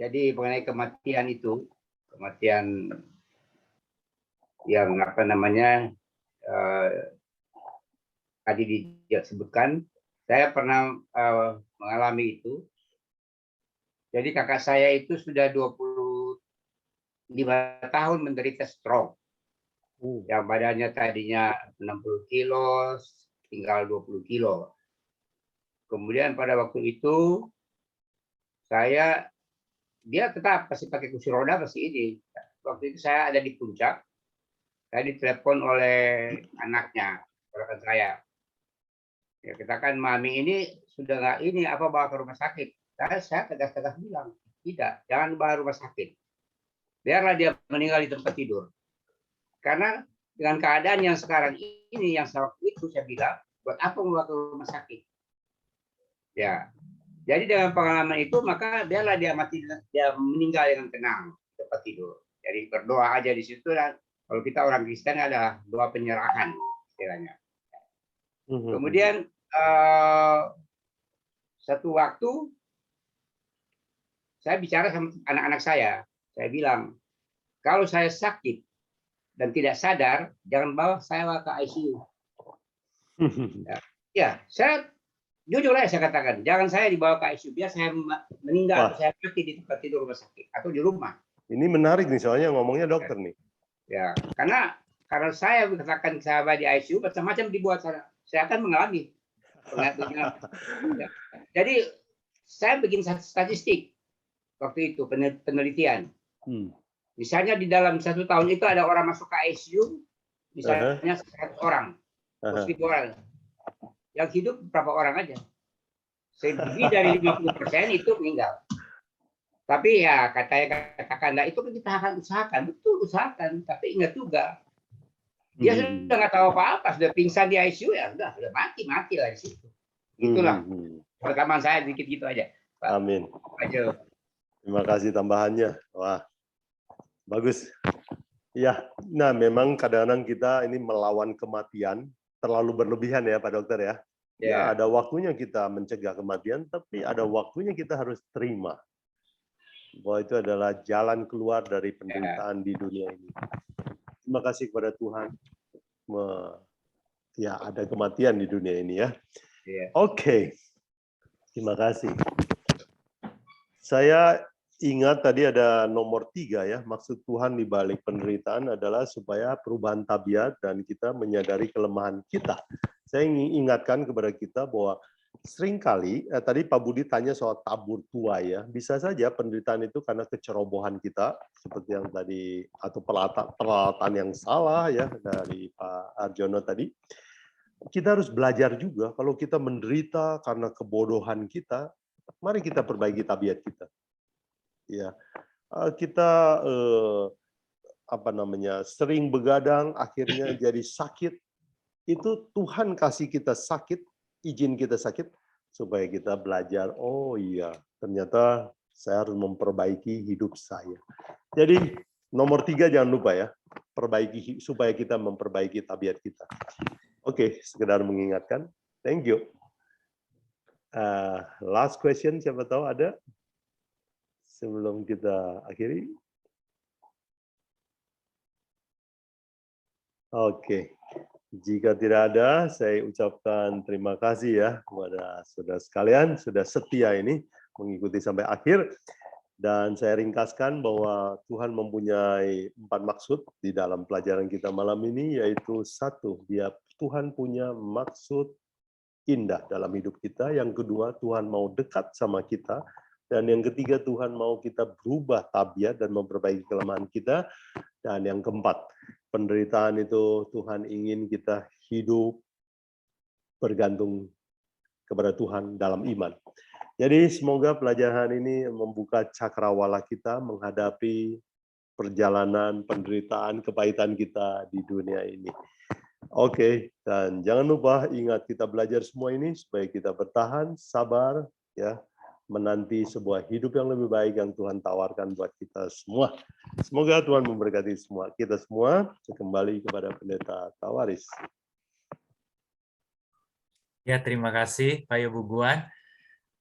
jadi mengenai kematian itu, kematian yang apa namanya tadi disebutkan, saya pernah mengalami itu. Jadi kakak saya itu sudah 25 tahun menderita stroke. Yang badannya tadinya 60 kilo, tinggal 20 kilo. Kemudian pada waktu itu, dia tetap pasti pakai kursi roda, pasti ini. Waktu itu saya ada di puncak, saya ditelepon oleh anaknya, rekan saya. Ya, kita kan mami ini sudah nggak ini, apa bawa ke rumah sakit. Saya tegas-tegas bilang, tidak, jangan bawa rumah sakit. Biarlah dia meninggal di tempat tidur. Karena dengan keadaan yang sekarang ini, yang waktu itu saya bilang, buat apa membawa ke rumah sakit? Ya, jadi dengan pengalaman itu, maka biarlah dia meninggal dengan tenang di tempat tidur. Jadi berdoa aja di situ, dan kalau kita orang Kristen ada doa penyerahan istilahnya. Kemudian satu waktu saya bicara sama anak-anak saya bilang, kalau saya sakit dan tidak sadar, jangan bawa saya ke ICU. Ya, saya jujur aja saya katakan, jangan saya dibawa ke ICU, biar saya meninggal atau saya mati di tempat tidur rumah sakit atau di rumah. Ini menarik nih, soalnya ngomongnya dokter nih. Ya, karena saya katakan sahabat di ICU, macam-macam dibuat saya akan mengalami. Ya. Jadi saya bikin statistik waktu itu, penelitian. Misalnya di dalam 1 tahun itu ada orang masuk ke ICU, misalnya 100 orang, 1.000 orang. Yang hidup berapa orang aja? Lebih dari 50% itu meninggal. Tapi ya katakanlah itu kita akan usahakan, betul usahakan. Tapi ingat juga, dia sudah nggak tahu apa-apa, sudah pingsan di ICU, ya sudah mati lah di situ. Itulah perkaman saya sedikit gitu aja, Pak. Amin. Ayo. Terima kasih tambahannya. Wah, bagus. Ya, nah memang kadang-kadang kita ini melawan kematian terlalu berlebihan ya Pak Dokter ya. Ya, ada waktunya kita mencegah kematian, tapi ada waktunya kita harus terima bahwa itu adalah jalan keluar dari penderitaan di dunia ini. Terima kasih kepada Tuhan. Ya, ada kematian di dunia ini ya. Oke. Terima kasih. Saya ingat tadi ada nomor 3 ya. Maksud Tuhan di balik penderitaan adalah supaya perubahan tabiat dan kita menyadari kelemahan kita. Saya ingin ingatkan kepada kita bahwa seringkali, tadi Pak Budi tanya soal tabur tuai ya, bisa saja penderitaan itu karena kecerobohan kita, seperti yang tadi, atau peralatan yang salah ya dari Pak Arjono tadi. Kita harus belajar juga, kalau kita menderita karena kebodohan kita, mari kita perbaiki tabiat kita. Ya, kita sering begadang, akhirnya jadi sakit. Itu Tuhan kasih kita sakit, izin kita sakit, supaya kita belajar, oh iya, ternyata saya harus memperbaiki hidup saya. Jadi nomor 3 jangan lupa ya, perbaiki supaya kita memperbaiki tabiat kita. Oke, sekedar mengingatkan. Thank you. Last question, siapa tahu ada? Sebelum kita akhiri. Oke. Jika tidak ada, saya ucapkan terima kasih ya kepada saudara sekalian, sudah setia ini mengikuti sampai akhir. Dan saya ringkaskan bahwa Tuhan mempunyai 4 maksud di dalam pelajaran kita malam ini, yaitu 1, Tuhan punya maksud indah dalam hidup kita. Yang kedua, Tuhan mau dekat sama kita. Dan yang ketiga, Tuhan mau kita berubah tabiat dan memperbaiki kelemahan kita. Dan yang keempat, penderitaan itu Tuhan ingin kita hidup bergantung kepada Tuhan dalam iman. Jadi semoga pelajaran ini membuka cakrawala kita menghadapi perjalanan penderitaan, kepahitan kita di dunia ini. Oke, dan jangan lupa ingat kita belajar semua ini supaya kita bertahan, sabar, ya, menanti sebuah hidup yang lebih baik yang Tuhan tawarkan buat kita semua. Semoga Tuhan memberkati semua kita semua. Kembali kepada Pendeta Tawaris. Ya, terima kasih Pak Yobu Guan.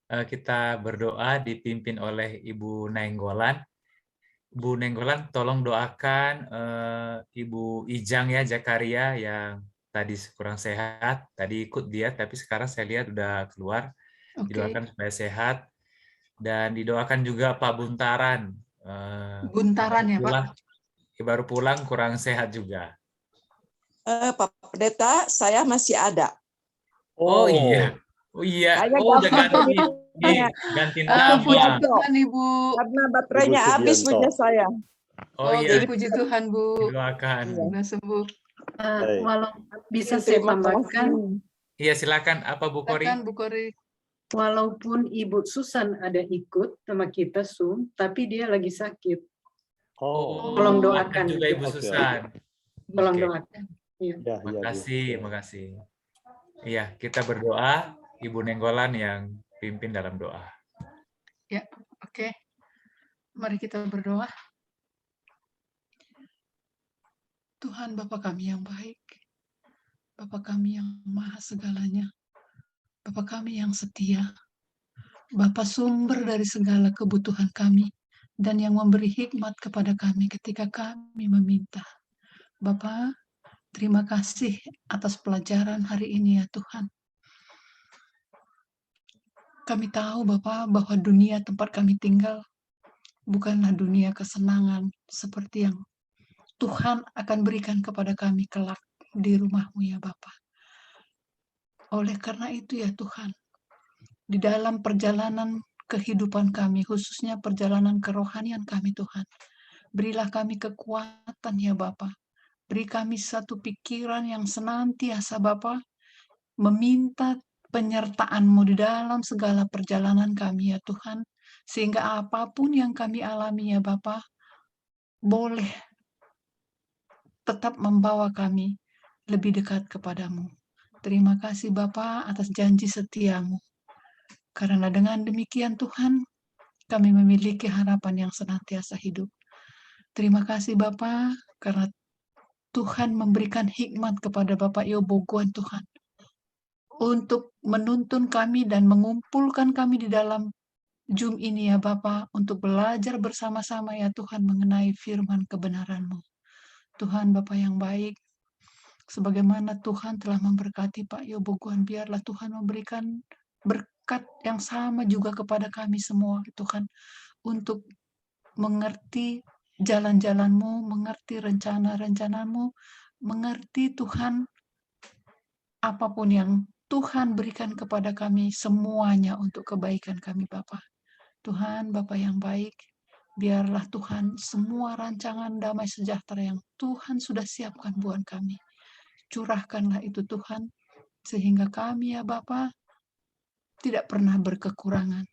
Kita berdoa dipimpin oleh Ibu Nainggolan. Bu Nenggolan, tolong doakan Ibu Ijang ya, Jakaria yang tadi kurang sehat. Tadi ikut dia, tapi sekarang saya lihat udah keluar. Oke. Didoakan supaya sehat. Dan didoakan juga Pak Buntaran. Buntaran ya, Pak? Baru pulang kurang sehat juga. Pak Pendeta, saya masih ada. Oh iya. Oh iya. Saya Oh udah ganti ganti nama. Puji Tuhan, Ibu. Karena baterainya habis punya saya. Oh iya. Puji Tuhan, Bu. Doakan. Sudah sembuh. Walau bisa saya tambahkan. Iya, silakan. Apa Bu Kori? Silakan, Bu Kori. Walaupun Ibu Susan ada ikut sama kita Zoom, tapi dia lagi sakit. Tolong doakan juga Ibu Susan. Tolong doakan. Ya, makasih. Iya, kita berdoa Ibu Nenggolan yang pimpin dalam doa. Ya, oke. Mari kita berdoa. Tuhan Bapa kami yang baik, Bapa kami yang maha segalanya, Bapa kami yang setia, Bapa sumber dari segala kebutuhan kami, dan yang memberi hikmat kepada kami ketika kami meminta. Bapa, terima kasih atas pelajaran hari ini ya Tuhan. Kami tahu Bapa bahwa dunia tempat kami tinggal bukanlah dunia kesenangan seperti yang Tuhan akan berikan kepada kami kelak di rumah-Mu ya Bapa. Oleh karena itu ya Tuhan, di dalam perjalanan kehidupan kami, khususnya perjalanan kerohanian kami Tuhan, berilah kami kekuatan ya Bapa. Beri kami satu pikiran yang senantiasa Bapa meminta penyertaan-Mu di dalam segala perjalanan kami ya Tuhan, sehingga apapun yang kami alami ya Bapa, boleh tetap membawa kami lebih dekat kepadamu. Terima kasih Bapa atas janji setia-Mu. Karena dengan demikian Tuhan, kami memiliki harapan yang senantiasa hidup. Terima kasih Bapa, karena Tuhan memberikan hikmat kepada Bapak Yobu Guan Tuhan, untuk menuntun kami dan mengumpulkan kami di dalam Zoom ini ya Bapa, untuk belajar bersama-sama ya Tuhan mengenai firman kebenaran-Mu. Tuhan Bapa yang baik, sebagaimana Tuhan telah memberkati Pak Yobu Guan, biarlah Tuhan memberikan berkat yang sama juga kepada kami semua Tuhan, untuk mengerti jalan-jalan-Mu, mengerti rencana-rencana-Mu, mengerti Tuhan apapun yang Tuhan berikan kepada kami semuanya untuk kebaikan kami Bapa. Tuhan Bapa yang baik, biarlah Tuhan semua rancangan damai sejahtera yang Tuhan sudah siapkan buat kami, curahkanlah itu Tuhan, sehingga kami ya Bapa tidak pernah berkekurangan.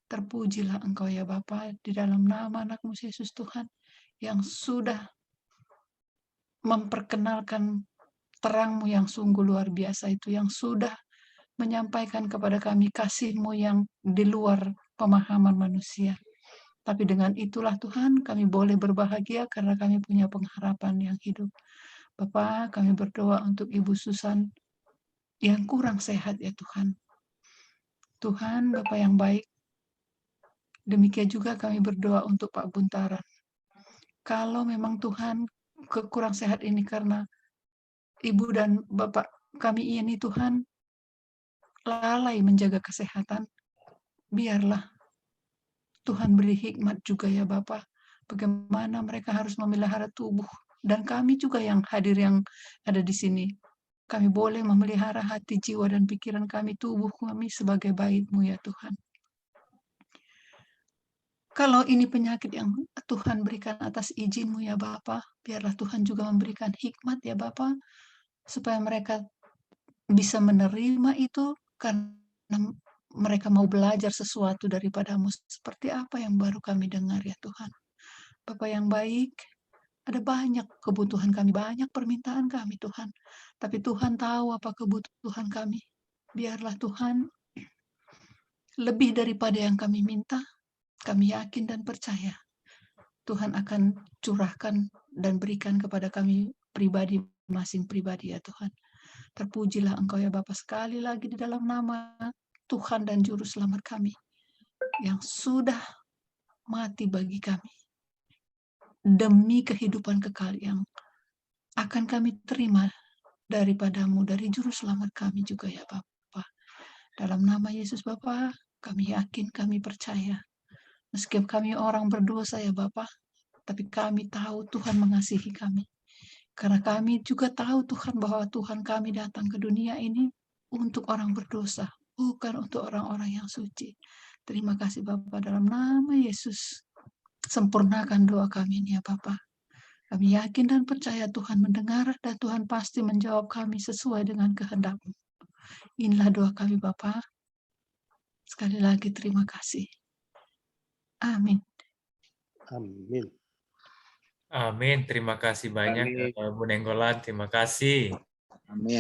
Terpujilah Engkau ya Bapa, di dalam nama anak-Mu Yesus Tuhan, yang sudah memperkenalkan terang-Mu yang sungguh luar biasa itu, yang sudah menyampaikan kepada kami kasih-Mu yang di luar pemahaman manusia. Tapi dengan itulah Tuhan, kami boleh berbahagia karena kami punya pengharapan yang hidup. Bapa, kami berdoa untuk Ibu Susan yang kurang sehat ya Tuhan. Tuhan, Bapa yang baik, demikian juga kami berdoa untuk Pak Buntaran. Kalau memang Tuhan kekurang sehat ini karena Ibu dan Bapak kami ini Tuhan lalai menjaga kesehatan, biarlah Tuhan beri hikmat juga ya Bapak, bagaimana mereka harus memelihara tubuh. Dan kami juga yang hadir yang ada di sini, kami boleh memelihara hati, jiwa, dan pikiran kami, tubuh kami sebagai bait-Mu ya Tuhan. Kalau ini penyakit yang Tuhan berikan atas izin-Mu ya Bapa, biarlah Tuhan juga memberikan hikmat ya Bapa, supaya mereka bisa menerima itu karena mereka mau belajar sesuatu daripada-Mu. Seperti apa yang baru kami dengar ya Tuhan. Bapa yang baik, ada banyak kebutuhan kami, banyak permintaan kami Tuhan. Tapi Tuhan tahu apa kebutuhan kami. Biarlah Tuhan, lebih daripada yang kami minta, kami yakin dan percaya Tuhan akan curahkan dan berikan kepada kami pribadi, masing pribadi ya Tuhan. Terpujilah Engkau ya Bapa sekali lagi di dalam nama Tuhan dan Juru Selamat kami yang sudah mati bagi kami demi kehidupan kekal yang akan kami terima daripadamu, dari Juru Selamat kami juga ya Bapa. Dalam nama Yesus Bapa, kami yakin, kami percaya. Meskipun kami orang berdosa ya Bapa, tapi kami tahu Tuhan mengasihi kami. Karena kami juga tahu Tuhan bahwa Tuhan kami datang ke dunia ini untuk orang berdosa, bukan untuk orang-orang yang suci. Terima kasih Bapa, dalam nama Yesus. Sempurnakan doa kami ini ya Bapa. Kami yakin dan percaya Tuhan mendengar dan Tuhan pasti menjawab kami sesuai dengan kehendak-Mu. Inilah doa kami Bapa. Sekali lagi terima kasih. Amin. Amin. Amin. Terima kasih banyak Bu Nenggolan. Terima kasih. Amin.